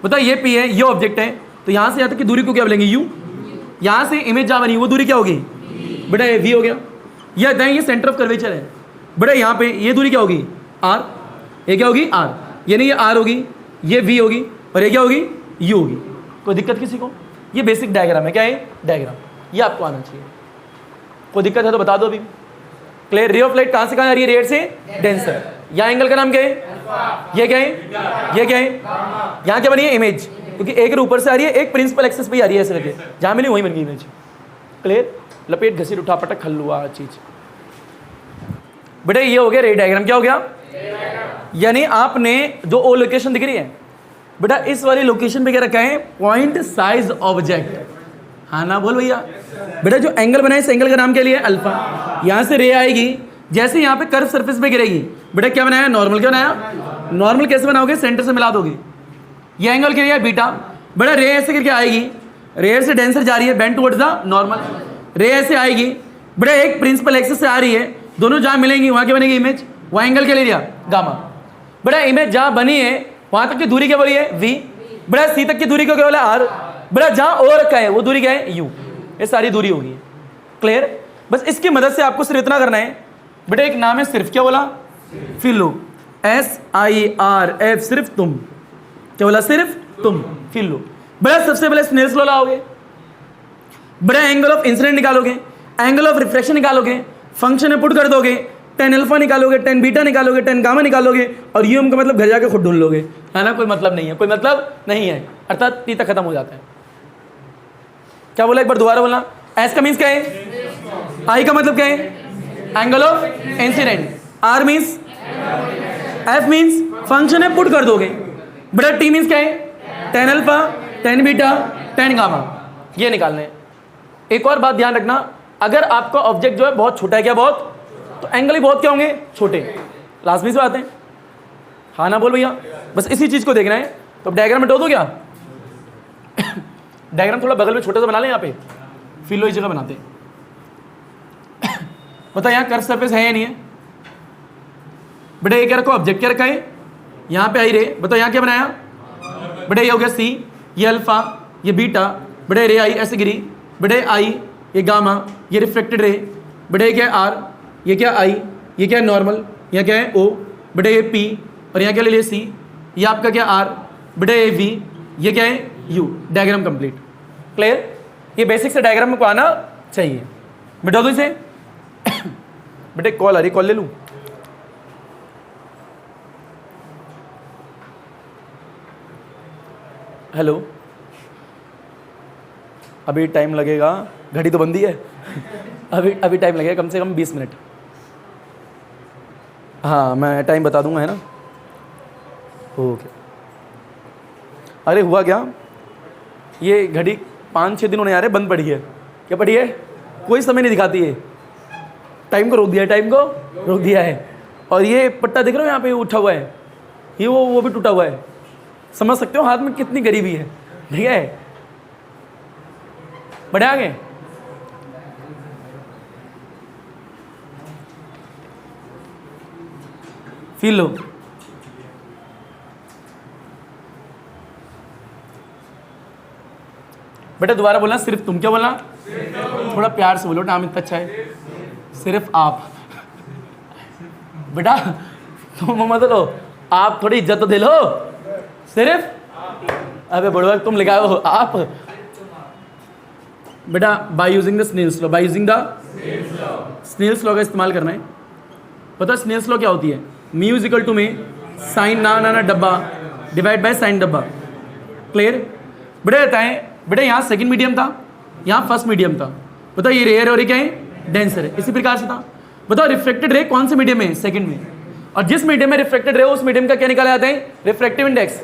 बता ये पी है, ये ऑब्जेक्ट है, तो यहाँ से यहाँ तक की दूरी को क्या बोलेंगे, यू। यहाँ से इमेज जहाँ बनी वो दूरी क्या होगी, बेटा ये वी हो गया। ये बताएं ये सेंटर ऑफ कर्वेचर है, बेटा यहाँ पे ये दूरी क्या होगी, आर। ये क्या होगी, आर। यानी ये आर होगी, ये वी होगी, और ये क्या होगी, यू होगी। कोई दिक्कत किसी को? ये बेसिक डायग्राम है। क्या है, डायग्राम। ये आपको आना चाहिए। कोई दिक्कत है तो बता दो अभी। क्लियर। रे ऑफ लाइट कहाँ से कहाँ आ रही है, रेड से डेंसर। यहाँ एंगल का नाम क्या है, ये क्या है, ये क्या है, यहाँ क्या बनी है, इमेज। क्योंकि एक रे ऊपर से आ रही है, एक प्रिंसिपल एक्सेस पे आ रही है, ऐसे करके जहाँ मिली वहीं बन गई इमेज। क्लियर। लपेट घसीट उठा पटक खल्लुआ चीज। बेटा ये हो गया रे डायग्राम। क्या हो गया, यानी आपने जो ओ लोकेशन दिख रही है, बेटा इस वाली लोकेशन पे क्या रखा है, पॉइंट साइज ऑब्जेक्ट। हाँ ना बोल भैया। बेटा जो एंगल बनाए इस एंगल का नाम क्या लिया, अल्फा। यहाँ से रे आएगी, जैसे यहाँ पे कर्व सरफेस पे गिरेगी, बेटा क्या बनाया, नॉर्मल। क्या बनाया, नॉर्मल। कैसे बनाओगे, सेंटर से मिला दोगे। ये एंगल क्या है, बीटा। बेटा रे ऐसे करके आएगी, रे से डेंसर जा रही है, बेंड टुवर्ड्स द नॉर्मल। रे ऐसे आएगी, बेटा एक प्रिंसिपल एक्सिस से आ रही है, दोनों जहाँ मिलेंगी वहाँ क्या बनेगी, इमेज। वहाँ एंगल क्या ले लिया, गामा। बेटा इमेज जहाँ बनी है वहाँ तक की दूरी क्या बोली है, वी। बेटा सी तक की दूरी को क्या बोला, आर। बेटा जहाँ ओ रखा है वो दूरी क्या है, यू। ये सारी दूरी होगी। क्लियर। बस इसकी मदद से आपको सिर्फ इतना करना है, बेटा एक नाम है सिर्फ। क्या बोला, फिलो। SIRF, सिर्फ तुम। क्या बोला, सिर्फ तुम, फिलो। बेटा सबसे पहले स्नेल्स लॉ लाओगे, बेटा एंगल ऑफ इंसिडेंट निकालोगे, एंगल ऑफ रिफ्लेक्शन निकालोगे, फंक्शन में पुट कर दोगे, tan अल्फा निकालोगे, tan बीटा निकालोगे, tan गामा निकालोगे, और यूएम का मतलब घर जाके खुद ढूंढ लोगे। है ना, कोई मतलब नहीं है, कोई मतलब नहीं है, अर्थात टी तक खत्म हो जाता है। क्या बोला, एक बार दोबारा बोलना। एस का मीन्स क्या है, आई का मतलब क्या है, angle of incident. R means, f means function है पुट कर दोगे। बेटा टी मीन्स क्या है, tan alpha, tan beta, tan gamma. ये निकालने हैं। एक और बात ध्यान रखना, अगर आपका ऑब्जेक्ट जो है बहुत छोटा है, क्या बहुत, तो एंगल ही बहुत क्या होंगे, छोटे। लाजमी से बात है। हाँ ना बोल भैया। बस इसी चीज को देखना है। तो डायग्राम हटो दो क्या, डायग्राम थोड़ा बगल में छोटा सा बना लें, यहाँ पे फिर लो इस जगह बनाते हैं। बता यहाँ कर्व सरफेस है या नहीं है, बेटा ये क्या रखो, ऑब्जेक्ट क्या रखा है, यहाँ पे आई रे। बताओ यहाँ क्या बनाया, बेटा ये हो गया सी, ये अल्फा, ये बीटा। बेटा रे आई ऐसे गिरी, बेटा आई, ये गामा, ये रिफ्लेक्टेड रे। बेटा ये क्या है, आर, ये क्या आई, ये क्या है, नॉर्मल। यहाँ क्या है, ओ। बेटा ये पी, और यहाँ क्या ले लिया, सी। ये आपका क्या, आर। बेटा ये वी, ये क्या है, यू। Diagram complete. क्लियर। ये बेसिक से डायग्राम में को आना चाहिए। बेटा दो इसे। बेटे कॉल आ रही, कॉल ले लूँ। हेलो, अभी टाइम लगेगा, घड़ी तो बंदी है। अभी टाइम लगेगा कम से कम 20 मिनट। हाँ मैं टाइम बता दूंगा, है ना। ओके। अरे हुआ क्या, ये घड़ी 5-6 दिन होने आ रहे बंद पड़ी है। क्या पड़ी है, कोई समय नहीं दिखाती है। टाइम को रोक दिया है, टाइम को रोक दिया है। और ये पट्टा देख रहे हो यहाँ पे उठा हुआ है, ये वो भी टूटा हुआ है। समझ सकते हो हाथ में कितनी गरीबी है, ठीक है। बढ़े आगे। Feel low. बेटा दोबारा बोलना, सिर्फ तुम। क्या बोलना, थोड़ा प्यार से बोलो, नाम इतना अच्छा है, सिर्फ आप। बेटा तुम मत लो, आप थोड़ी इज्जत तो दे लो। सिर्फ, अबे बड़वा तुम लिखा हो आप। बेटा by using the Snell's law, by using the Snell's law का इस्तेमाल करना है। पता है स्नेल्स लॉ क्या होती है, म्यू इज इक्वल टू में साइन ना डब्बा डिवाइड बाय साइन डब्बा। क्लियर। बेटा बताएं, बेटा यहाँ सेकंड मीडियम था, यहाँ फर्स्ट मीडियम था, बताओ ये रेयर और ये क्या है, डेंसर है। इसी प्रकार से था, बताओ रिफ्लेक्टेड रे कौन से मीडियम में, सेकंड में, और जिस मीडियम में रिफ्लेक्टेड रे उस मीडियम का क्या निकाला जाता है, रिफ्रैक्टिव इंडेक्स।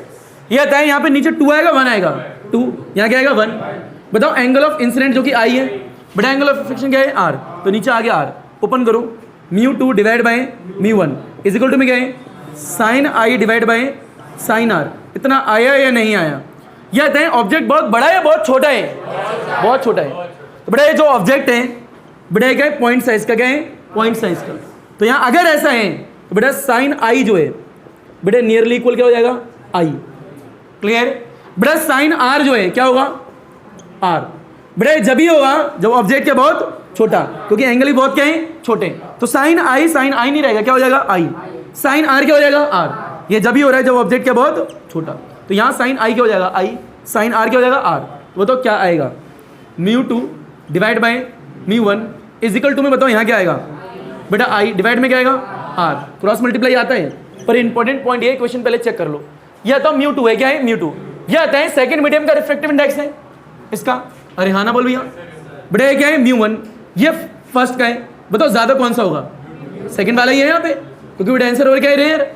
ये आता है यहाँ पे नीचे 2 आएगा 1 आएगा, 2 यहाँ क्या आएगा 1। बताओ एंगल ऑफ इंसिडेंट जो कि आई है, बड़ा एंगल ऑफ रिफ्लेक्शन क्या है आर, तो नीचे आ गया आर, ओपन करो μ2 divide by μ1 is equal to में क्या है sine I divide by sine R. इतना आया या नहीं आया, ये आता है ऑब्जेक्ट बहुत बड़ा है बहुत छोटा है, बहुत छोटा है। तो बड़ा ये जो ऑब्जेक्ट है बड़ा क्या है पॉइंट साइज का, क्या है पॉइंट साइज का। तो यहाँ अगर ऐसा है तो बेटा साइन आई जो है बेटा नियरली इक्वल क्या हो जाएगा आई, क्लियर। बेटा साइन आर जो है क्या होगा आर, बेटा जब ही होगा जब ऑब्जेक्ट क्या बहुत छोटा, क्योंकि एंगल ही बहुत क्या है छोटे। तो साइन आई नहीं रहेगा, क्या हो जाएगा आई, साइन आर क्या हो जाएगा आर, ये जब ही हो रहा है जब ऑब्जेक्ट क्या बहुत छोटा। तो यहाँ साइन आई क्या हो जाएगा आई, साइन आर क्या हो जाएगा आर, वो तो क्या आएगा μ2 divide by μ1 is equal to में बताओ यहाँ क्या आएगा बेटा आई डिवाइड में क्या आएगा आर, क्रॉस मल्टीप्लाई आता है। पर इंपॉर्टेंट पॉइंट ये क्वेश्चन पहले चेक कर लो, ये आता है μ2 है, क्या है μ2, ये आता है सेकंड मीडियम का रिफ्रैक्टिव इंडेक्स है इसका। अरे हाँ ना बोल भैया, बेटा ये क्या है μ1, ये फर्स्ट का है, बताओ ज्यादा कौन सा होगा सेकंड वाला ही है यहाँ पे, क्योंकि बेटा आंसर और क्या है रेयर।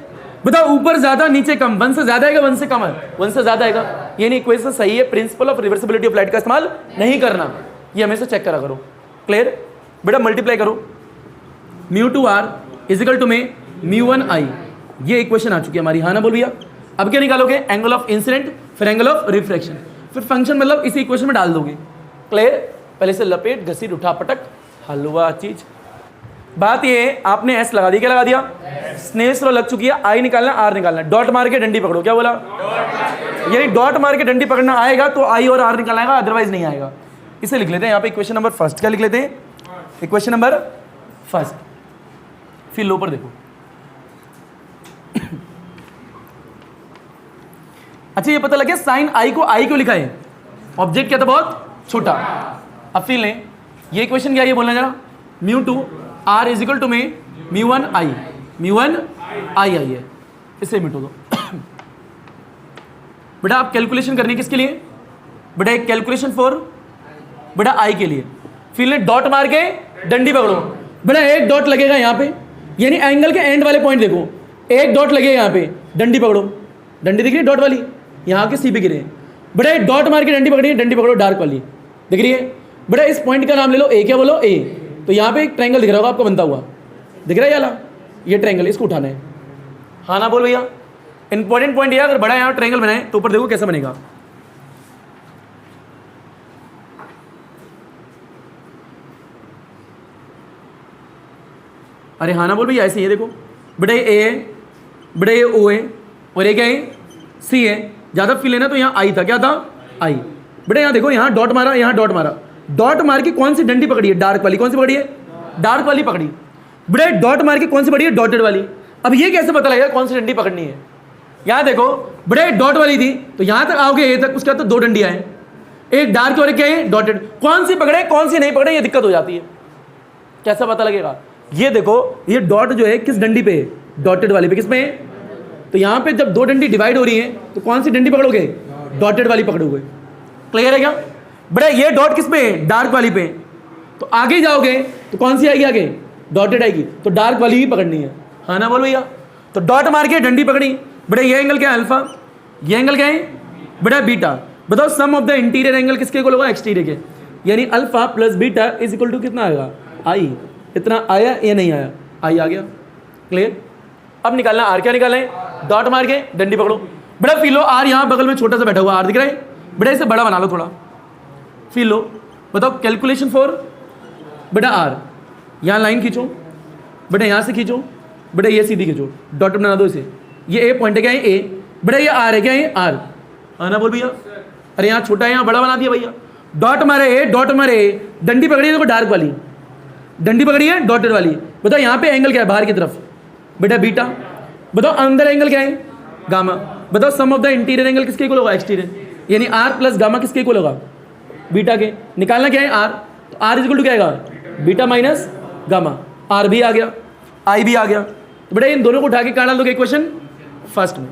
बताओ ऊपर ज्यादा नीचे कम, 1 से ज्यादा आएगा 1 से कम है 1 से ज्यादा आएगा, ये नहीं इक्वेशन सही है। Principle of reversibility of light का इस्तेमाल नहीं करना, ये हमेशा चेक करा करो, क्लियर। बेटा मल्टीप्लाई करो μ2r इज इक्वल टू में μ1i, ये इक्वेशन आ चुकी है हमारी, हाँ ना बोल भैया। अब क्या निकालोगे एंगल ऑफ इंसिडेंट फिर एंगल ऑफ रिफ्रैक्शन, फिर फंक्शन मतलब इसी इक्वेशन में डाल दोगे, क्लियर। पहले से लपेट घसीट उठा पटक हलवा चीज। बात ये आपने एस लगा दी, क्या लगा दिया स्नेल स्लो लग चुकी है, आई निकालना आर निकालना, डॉट मार के डंडी पकड़ो, क्या बोला यानी डॉट मार के डंडी पकड़ना आएगा तो आई और आर निकालना आएगा, अदरवाइज नहीं आएगा। इसे लिख लेते हैं यहाँ पे इक्वेशन नंबर फर्स्ट, क्या लिख लेते हैं इक्वेशन नंबर फर्स्ट। फिर लो पर देखो अच्छा ये पता लगे साइन आई को आई क्यों लिखा है, ऑब्जेक्ट क्या था बहुत छोटा। अब फिर लें ये इक्वेशन क्या है ये बोलना जरा, μ2 r इज इक्वल टू में μ1 i है, इसे मिटो दो। बेटा आप कैलकुलेशन करनी किसके लिए, बेटा एक कैलकुलेशन फॉर बेटा आई के लिए। फिर ले डॉट मार के डंडी पकड़ो, बेटा एक डॉट लगेगा यहाँ पे, यानी एंगल के एंड वाले पॉइंट देखो, एक डॉट लगेगा यहाँ पे, डंडी पकड़ो, डंडी दिख रही है डॉट वाली, यहाँ के सी पे गिरे, बेटा एक डॉट मार के डंडी पकड़ी, डंडी पकड़ो डार्क वाली दिख रही है। बेटा इस पॉइंट का नाम ले लो ए, क्या बोलो ए, तो यहाँ पे एक ट्रायंगल दिख रहा होगा आपको बनता हुआ, दिख रहा है याला ये ट्रायंगल, इसको उठाना है, हाँ ना बोल भैया। इंपॉर्टेंट पॉइंट ये अगर बड़ा यहाँ ट्रायंगल बनाए तो ऊपर देखो कैसा बनेगा, अरे हाँ ना बोल भैया ऐसे ये देखो, बेटा ये ए है, बेटा ये ओ है, और ये क्या है सी है, ज़्यादा फील लेना तो यहाँ आई था, क्या था आई। बेटा यहाँ देखो यहाँ डॉट मारा, यहाँ डॉट मारा, डॉट मार के कौन सी डंडी पकड़ी है डार्क वाली, कौन सी पकड़ी है डार्क वाली पकड़ी। बेटा डॉट मार के कौन सी पकड़ी है डॉटेड वाली। अब ये कैसे पता लगेगा कौन सी डंडी पकड़नी है, यहाँ देखो बेटा डॉट वाली थी तो यहाँ तक आओगे ए तक, उसके बाद तो 2 डंडियाँ हैं, एक डार्क और एक क्या है डॉटेड, कौन सी पकड़े कौन सी नहीं पकड़े ये दिक्कत हो जाती है, कैसा पता लगेगा। ये देखो ये डॉट जो है किस डंडी पे है डॉटेड वाली पे, किस में है, तो यहाँ पे जब 2 डंडी डिवाइड हो रही है तो कौन सी डंडी पकड़ोगे डॉटेड वाली पकड़ोगे, क्लियर है क्या। बेटा ये डॉट किस पे है डार्क वाली पे, तो आगे जाओगे तो कौन सी आएगी आगे डॉटेड आएगी, तो डार्क वाली ही पकड़नी है, हाँ ना बोलो भैया। तो डॉट मार के डंडी पकड़ी, बेटा ये एंगल क्या है अल्फा, ये एंगल क्या है बेटा बीटा। बताओ sum of the interior angle किसके इक्वल होगा एक्सटीरियर के, यानी alpha plus beta is equal to कितना आएगा आई। इतना आया या नहीं आया, आई आ गया, क्लियर। अब निकालना आर, क्या निकालना है डॉट मार के डंडी पकड़ो। बेटा फिर लो आर यहाँ बगल में छोटा सा बैठा हुआ आर दिख रहा है, बेटा इसे बड़ा बना लो थोड़ा। फिर लो बताओ कैलकुलेशन फॉर बेटा आर, यहाँ लाइन खींचो, बेटा यहाँ से खींचो, बेटा ये सीधी खींचो, डॉट बना दो इसे, ये ए पॉइंट है क्या है ए, बेटा ये आर है क्या है आर, आना बोल भैया। अरे यहाँ छोटा है यहाँ बड़ा बना दिया भैया, डॉट मारे ए, डॉट मारे ए, डंडी पकड़ी है देखो डार्क वाली, डंडी पकड़ी है डॉटेड वाली। बताओ यहाँ पे एंगल क्या है बाहर की तरफ बेटा बीटा, बताओ अंदर एंगल क्या है गामा। बताओ sum of the interior angle किसके इक्वल होगा एक्सटीरियर, यानी आर प्लस गामा किसके इक्वल होगा बीटा के। निकालना क्या है आर, तो आर इज इक्वल टू क्या आएगा बीटा माइनस गामा, आर भी आ गया आई भी आ गया। तो बेटा इन दोनों को उठा के कहाँ डाल दोगे इक्वेशन फर्स्ट में,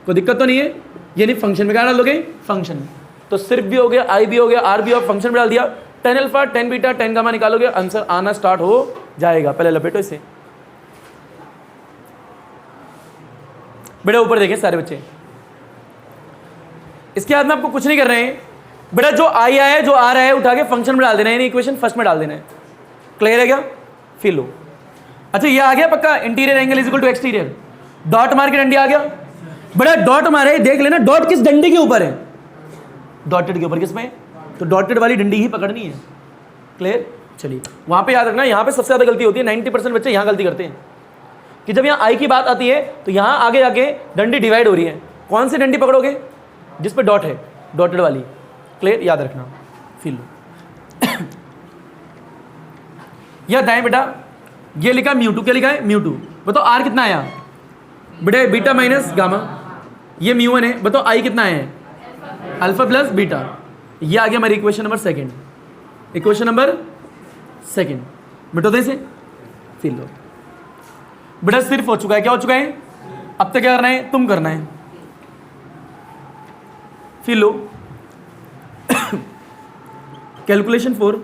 कोई दिक्कत तो नहीं है, यानी फंक्शन में कहाँ डाल दोगे फंक्शन में। तो सिर्फ भी हो गया, आई भी हो गया, आर भी और फंक्शन में डाल दिया, 10 अल्फा 10 बीटा 10 गामा निकालोगे, आंसर आना स्टार्ट हो जाएगा। पहले लपेटो इसे, बेटा ऊपर देखें सारे बच्चे। इसके बाद में आपको कुछ नहीं कर रहे हैं बेटा, जो आई आया है जो आ रहा है उठा के फंक्शन में डाल देना है, इक्वेशन फर्स्ट में डाल देना है। क्लियर है क्या? फिर लो। अच्छा ये आ गया पक्का, interior angle is equal to exterior, dot मार के डंडी आ गया। बेटा डॉट मारे, देख लेना डॉट किस डंडी के ऊपर है, डॉटेड के ऊपर, किस में? तो डॉटेड वाली डंडी ही पकड़नी है। क्लियर? चलिए वहां पे याद रखना, यहां पे सबसे ज्यादा गलती होती है, 90% बच्चे यहां गलती करते हैं कि जब यहां आई की बात आती है तो यहां आगे आके डंडी डिवाइड हो रही है, कौन सी डंडी पकड़ोगे? जिस पे डॉट है, डॉटेड वाली। क्लियर? याद रखना। फिर लो यह दाएं बेटा, ये लिखा म्यू2, क्या लिखा है? म्यू2। बताओ आर कितना आया बेटा? बीटा माइनस गामा, ये म्यू1 है। बताओ आई कितना है? Alpha plus beta. ये आ गया हमारी equation number second, equation number second. मिटो दे से, फिर लो बेटा, सिर्फ हो चुका है। क्या हो चुका है? अब तक क्या करना है? तुम करना है। फिर लो कैलकुलेशन 4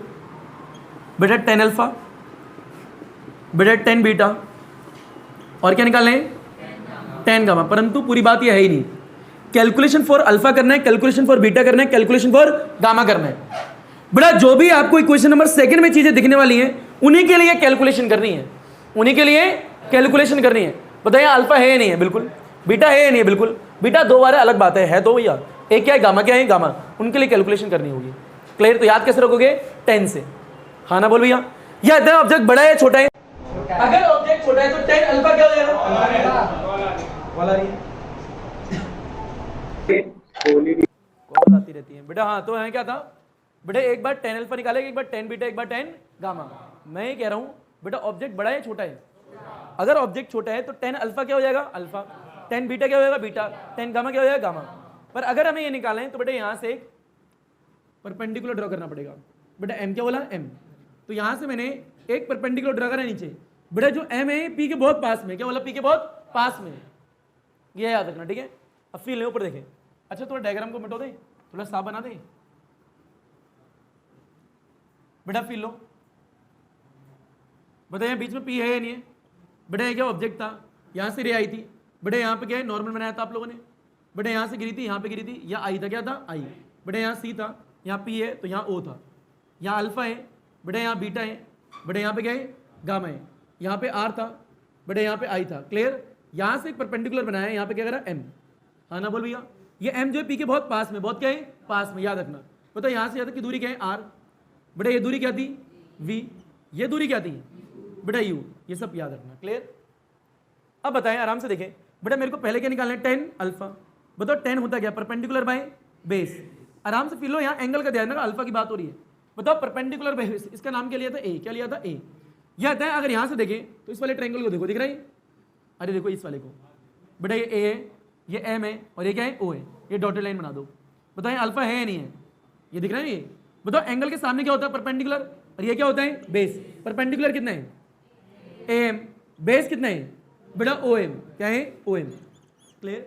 बेटा 10 अल्फा बेटा 10 बीटा और क्या निकालना है? 10 गामा। परंतु पूरी बात यह है ही नहीं, कैलकुलेशन फॉर अल्फा करना है, कैलकुलेशन फॉर बीटा करना है, कैलकुलेशन फॉर गामा करना है। बेटा जो भी आपको इक्वेशन नंबर सेकंड में चीजें दिखने वाली हैं उन्हीं के लिए कैलकुलेशन करनी है, उन्हीं के लिए कैलकुलेशन करनी है। बताइए अल्फा है या नहीं है? बिल्कुल। बीटा है या नहीं है? बिल्कुल। बीटा दो बार है, अलग बात है तो भैया, एक क्या है गामा, क्या है गामा, उनके लिए कैलकुलेशन करनी होगी। क्लियर? तो याद कैसे रखोगे? 10 से। हाँ ना बोल भैया। याद है ऑब्जेक्ट बड़ा है छोटा है? अगर ऑब्जेक्ट छोटा है तो 10 अल्फा क्या हो जाएगा? वाला नहीं कॉल आती रहती है बेटा। हाँ तो है क्या था बेटा, एक बार 10 अल्फा निकालेगा, एक बार 10 बीटा, एक बार 10 गामा। मैं ये कह रहा हूँ बेटा ऑब्जेक्ट बड़ा है छोटा है? अगर ऑब्जेक्ट छोटा है तो 10 अल्फा क्या हो जाएगा? अल्फा। 10 बीटा क्या हो जाएगा? बीटा। 10 गामा क्या हो जाएगा? गामा। पर अगर हमें ये निकालें तो बेटा यहाँ से एक परपेंडिकुलर ड्रॉ करना पड़ेगा। बेटा एम क्या बोला? एम। तो यहाँ से मैंने एक परपेंडिकुलर ड्रॉ करा नीचे। बेटा जो एम है पी के बहुत पास में, क्या बोला? पी के बहुत पास में। ये याद रखना, ठीक है? अब फील नहीं ऊपर देखें। अच्छा थोड़ा डायग्राम को मिटो दे, थोड़ा साफ बना दे बेटा। फील लो, बताइए बीच में पी है या नहीं है? बेटा ये क्या ऑब्जेक्ट था, यहाँ से रे आई थी। बेटा यहाँ पे क्या है? नॉर्मल बनाया था आप लोगों ने। बेटा यहाँ से गिरी थी, यहाँ पे गिरी थी, यहाँ आई था, क्या था? आई। बेटा यहाँ सी था, यहाँ पी है तो यहाँ ओ था, यहाँ अल्फा है, बेटा यहाँ बीटा है, बेटा यहाँ पे क्या है? गामा है, यहाँ पे आर था, बेटा यहाँ पे आई था। क्लियर? यहाँ से एक परपेंडिकुलर बनाया है, यहाँ पे क्या करा? एम। हाँ ना बोल भैया। ये एम जो है पी के बहुत पास में, बहुत क्या है? पास में। याद रखना। बताओ यहाँ से यहाँ तक की दूरी क्या है? आर। बेटा ये दूरी क्या थी? वी। ये दूरी क्या थी? बेटा यू। ये सब याद रखना। क्लियर? अब बताएं, आराम से देखें बेटा, मेरे को पहले क्या निकालना है? 10 अल्फा। बताओ 10 होता क्या? Perpendicular by base. आराम से फील लो, यहाँ एंगल का ध्यान रखना, अल्फा की बात हो रही है। बताओ परपेंडिकुलर बाय बेस, इसका नाम क्या लिया था? ए। क्या लिया था? ए। यह आता है, अगर यहाँ से देखें तो इस वाले ट्रायंगल को देखो, दिख रहा है? अरे देखो इस वाले को बेटा, ये ए है, ये एम है और ये क्या है? ओ है। ये डॉटेड लाइन बना दो। बताएं अल्फा है या नहीं है? ये दिख रहा है? ये बताओ एंगल के सामने क्या होता है? परपेंडिकुलर। और ये क्या होता है? बेस। परपेंडिकुलर कितना है? एम। बेस कितना है? बेटा ओ एम। क्या है? O M. क्लियर?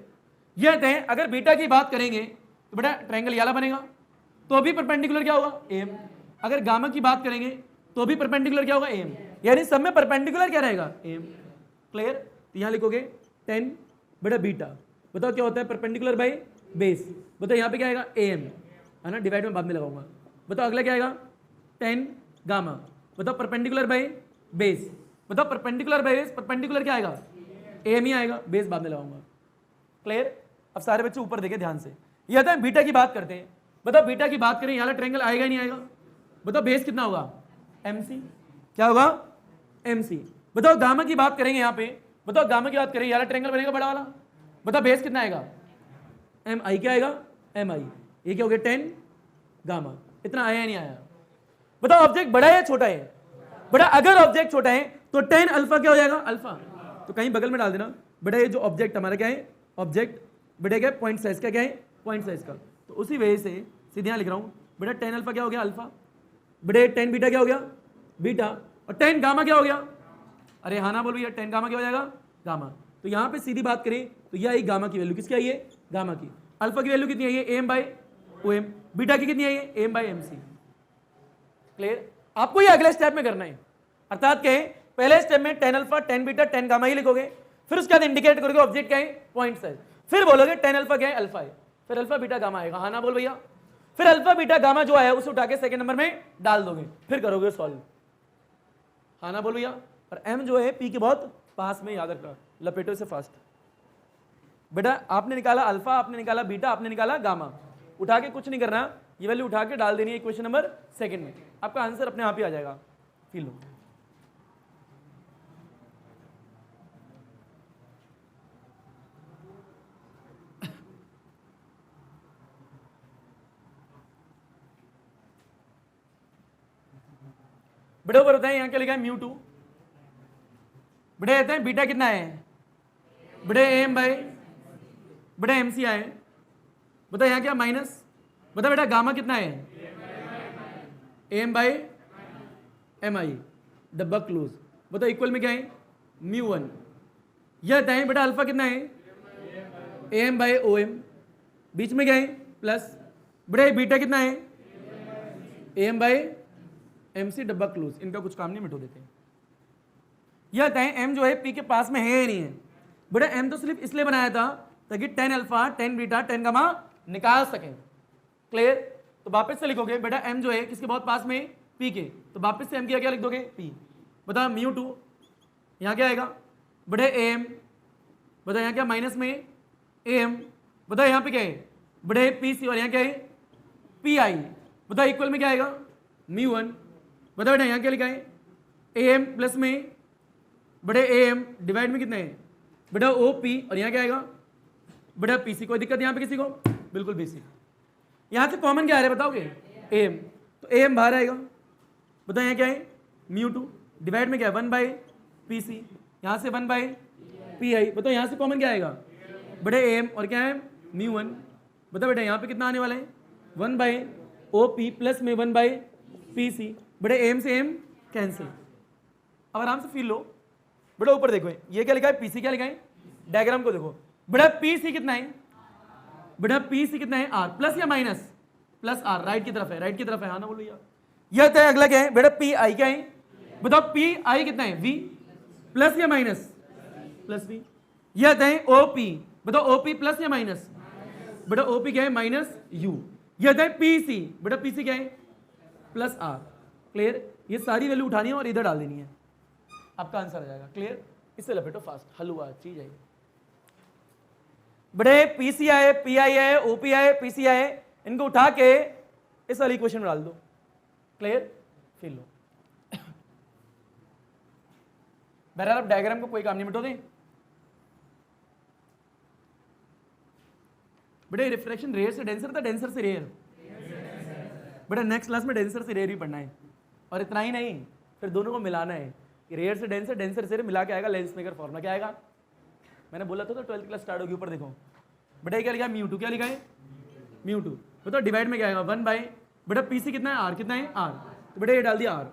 ये कहते हैं अगर बीटा की बात करेंगे तो बेटा ट्रायंगल ये वाला बनेगा, तो भी परपेंडिकुलर क्या होगा? एम। अगर गामा की बात करेंगे तो भी परपेंडिकुलर क्या होगा? एम। यानी सब में परपेंडिकुलर क्या रहेगा? एम। क्लियर? तो यहाँ लिखोगे 10 बेटा बीटा। बताओ क्या होता है? Perpendicular by base. बताओ यहाँ पे क्या आएगा? एम, है ना? डिवाइड में बाद में लगाऊंगा। बताओ अगला क्या आएगा? 10 गामा। बताओ परपेंडिकुलर बाय बेस। बताओ परपेंडिकुलर बाय बेस, परपेंडिकुलर क्या आएगा? एम ही आएगा, बेस बाद में लगाऊंगा। क्लियर? अब सारे बच्चे ऊपर देखे ध्यान से। ये आता है बीटा की बात करते हैं। बताओ बीटा की बात करें, यहाँ ट्रायंगल आएगा ही नहीं आएगा? बताओ बेस कितना होगा? MC। क्या होगा? MC। बताओ गामा की बात करेंगे यहाँ पे, बताओ गामा की बात करें, यहाँ ट्रायंगल बनेगा बड़ा वाला। बताओ बेस कितना आएगा? MI। क्या आएगा? MI। ये क्या हो गया? 10 गामा। इतना आया या नहीं आया? बताओ ऑब्जेक्ट बड़ा है या छोटा है? बेटा अगर ऑब्जेक्ट छोटा है तो 10 अल्फा क्या हो जाएगा? अल्फा। तो कहीं बगल में डाल देना बेटा, ये जो ऑब्जेक्ट हमारा क्या है? ऑब्जेक्ट बेटा क्या है? पॉइंट साइज का। क्या है? पॉइंट साइज का। तो उसी वजह से सीधे यहाँ लिख रहा हूँ बेटा 10 अल्फा क्या हो गया? अल्फा। बेटा 10 बीटा क्या हो गया? बीटा। और 10 गामा क्या हो गया? अरे हाँ ना बोल भैया, 10 गामा क्या हो जाएगा? गामा। तो यहाँ पे सीधी बात करें तो यह आई गामा की वैल्यू। किसकी आई है? गामा की। अल्फा की वैल्यू कितनी आई है? M by O M. Beta की कितनी आई है, M by M C. Clear? आपको ये अगले स्टेप में करना है, अर्थात क्या है, पहले स्टेप में tan alpha tan beta tan gamma ही लिखोगे, फिर उसके बाद इंडिकेट करोगे ऑब्जेक्ट क्या है, पॉइंट साइज, फिर बोलोगे टेन अल्फा क्या है, अल्फा है, फिर अल्फा बीटा गामा आएगा। हाँ ना बोल भैया? फिर अल्फा बीटा गामा जो आया उसे उठा के सेकंड नंबर में डाल दोगे, फिर करोगे सॉल्व। हाँ ना बोल भैया? और एम जो है पी के बहुत पास में, याद रखना, लपेटो से फास्ट। बेटा आपने निकाला अल्फा, आपने निकाला बीटा, आपने निकाला गामा, उठा के कुछ नहीं करना, ये वैल्यू उठा के डाल देनी है क्वेश्चन नंबर सेकंड में, आपका आंसर अपने आप ही आ जाएगा। Feel low. बेटा ऊपर बताएं यहाँ क्या लिखा है, म्यू टू। बेटा कहते हैं बीटा कितना है, बेटा एम बाई बेटा एम सी आए, बता यहाँ क्या माइनस, बता बेटा गामा कितना है, एम बाई एम आई, डब्बा क्लोज, बता इक्वल में क्या है, म्यू वन। यह बताएं बेटा अल्फा कितना है, एम बाई ओ एम, बीच में क्या है प्लस, बेटा बीटा कितना है, एम बाई एम सी, डब्बा क्लोज, इनका कुछ काम नहीं, मिटो देते हैं। यह बताएं एम जो है पी के पास में है या नहीं है, बेटा एम तो सिर्फ इसलिए बनाया था ताकि ten alpha tan beta tan gamma निकाल सकें। क्लियर? तो वापस से लिखोगे बेटा एम जो है किसके बहुत पास में, पी के, तो वापस से एम किया क्या लिख दोगे, पी। बता म्यू टू, यहाँ क्या आएगा बेटा एम, बता यहाँ क्या माइनस में एम, बता यहाँ पे क्या है बेटा पी सी, और यहाँ क्या है पी आई, बता इक्वल में क्या आएगा म्यू वन। बता बेटा यहाँ क्या लिखा है, ए एम प्लस में बेटा ए एम डिवाइड में कितना है बेटा ओ पी, और यहाँ क्या आएगा बेटा पी सी। कोई दिक्कत यहाँ पे किसी को? बिल्कुल बी सी। यहाँ से कॉमन क्या आ रहा है बताओगे, एम, तो एम बाहर आएगा, बताओ यहाँ क्या है म्यू टू, डिवाइड में क्या है वन बाई पी सी, यहाँ से वन बाई पी आई, बताओ यहाँ से कॉमन क्या आएगा बेटा एम, और क्या है म्यू वन। बताओ बेटा यहाँ पे कितना आने वाला है, one by O P plus में वन बाई पी सी, बेटा एम से एम कैंसिल। अब आराम से फील लो। बेटा ऊपर देखो ये क्या लिखा है, पी सी क्या लिखा है, डायग्राम को देखो बेटा पी सी कितना है, बेटा पी सी कितना है आर, प्लस या माइनस, प्लस आर, राइट की तरफ है, राइट की तरफ है, हाँ ना बोलो भैया। यह तो अगला क्या है बेटा पी आई क्या है, बताओ पी आई कितना है वी, प्लस या माइनस, प्लस वी। यह है ओ पी, बताओ ओ पी प्लस या माइनस, बेटा ओ पी क्या है माइनस यू। यह है पी सी, बेटा पी सी क्या है प्लस आर। क्लियर? ये सारी वैल्यू उठानी है और इधर डाल देनी है, आपका आंसर आ जाएगा। क्लियर? इससे लपेटो फास्ट, हलवा चीज है। बड़े पी सी आए, पी आई आए, ओ पी आए, पी सी आए, इनको उठा के इस वाली इक्वेशन में डाल दो। क्लियर? फिर लो। बहरहाल अब डायग्राम को कोई काम नहीं, मिटो दे। बेटे रिफ्रैक्शन रेयर से डेंसर था, डेंसर से रेयर। बेटा नेक्स्ट क्लास में डेंसर से रेयर ही पढ़ना है, और इतना ही नहीं, फिर दोनों को मिलाना है। रेयर से डेंसर, डेंसर से मिला के आएगा लेंस मेकर फॉर्मूला, क्या आएगा मैंने बोला था तो 12th क्लास स्टार्ट होगी। ऊपर देखो बेटा क्या लिखा है म्यू टू, क्या लिखा है म्यू टू, बताओ डिवाइड में क्या आएगा वन बाई, बेटा पी सी कितना है आर, कितना है आर, तो बेटा ये डाल दिया आर।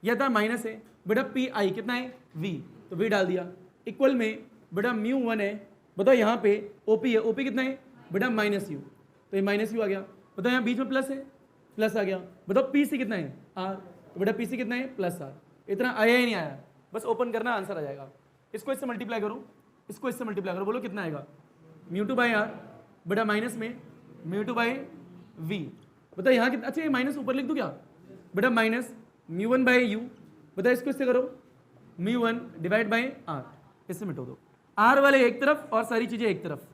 यह था माइनस है, बेटा पी आई कितना है वी, तो वी डाल दिया, इक्वल में बेटा म्यू वन है, बताओ यहाँ पे ओपी है, ओपी कितना है बेटा माइनस यू, तो ये माइनस यू आ गया, बताओ यहाँ बीच में प्लस है, प्लस आ गया, बताओ पी सी कितना है आर, तो बेटा पी सी कितना है प्लस आर। इतना आया ही नहीं आया, बस ओपन करना आंसर आ जाएगा। इसको इससे मल्टीप्लाई करो, इसको इससे मल्टीप्लाई करो, बोलो कितना आएगा म्यू टू बाई आर, बेटा माइनस में म्यू टू बाई वी, बताओ यहाँ कितना, अच्छा ये माइनस ऊपर लिख दूँ क्या बेटा minus mu one by u, बताओ इसको इससे करो mu one divide by r, इससे मिटो दो। आर वाले एक तरफ और सारी चीजें एक तरफ,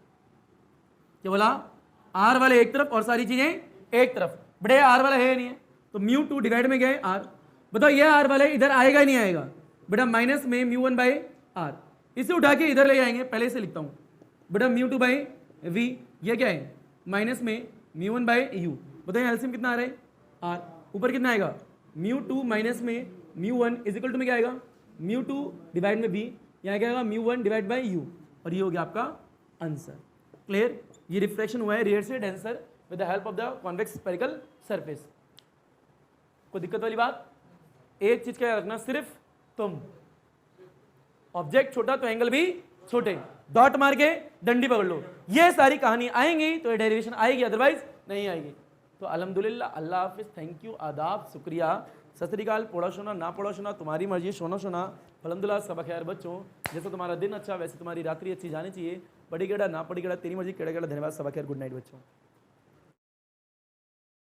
क्या बोला आर वाले एक तरफ और सारी चीजें एक तरफ, बेटा आर वाला है नहीं है, तो म्यू टू डिवाइड में गए आर, बताओ ये आर वाला इधर आएगा ही नहीं आएगा, बेटा माइनस में म्यू वन बाई आर, इसे उठा के इधर ले जाएंगे, पहले से लिखता हूँ बेटा म्यू टू बाई वी, ये क्या है माइनस में म्यू वन बाई यू, बताइए एलसीएम कितना आ रहा है आर, ऊपर कितना आएगा म्यू टू माइनस में mu one is equal to में क्या आएगा म्यू टू डिवाइड में वी, यहाँ क्या आएगा mu one divide by u, और ये हो गया आपका आंसर। क्लियर? ये रिफ्रैक्शन हुआ है रेयर से denser with the help of the convex spherical surface. कोई दिक्कत वाली बात? एक चीज क्या रखना, सिर्फ तुम ऑब्जेक्ट छोटा तो एंगल भी छोटे, डॉट मार के डंडी पकड़ लो, ये सारी कहानी आएंगी तो ये डेरिवेशन आएगी, अदरवाइज नहीं आएगी। तो अल्हम्दुलिल्लाह, अल्लाह हाफिज़, थैंक यू, आदाब, शुक्रिया, सत श्री अकाल, पढ़ा सुना ना पढ़ा सुना तुम्हारी मर्जी, सोना सुना, अल्हम्दुलिल्लाह, सब खैर बच्चों, जैसे तुम्हारा दिन अच्छा वैसे तुम्हारी रात्रि अच्छी जानी चाहिए, पढ़ी गेड़ा ना पढ़ी गेड़ा तेरी मर्जी, केड़ा केड़ा, धन्यवाद, सब खैर, गुड नाइट बच्चों।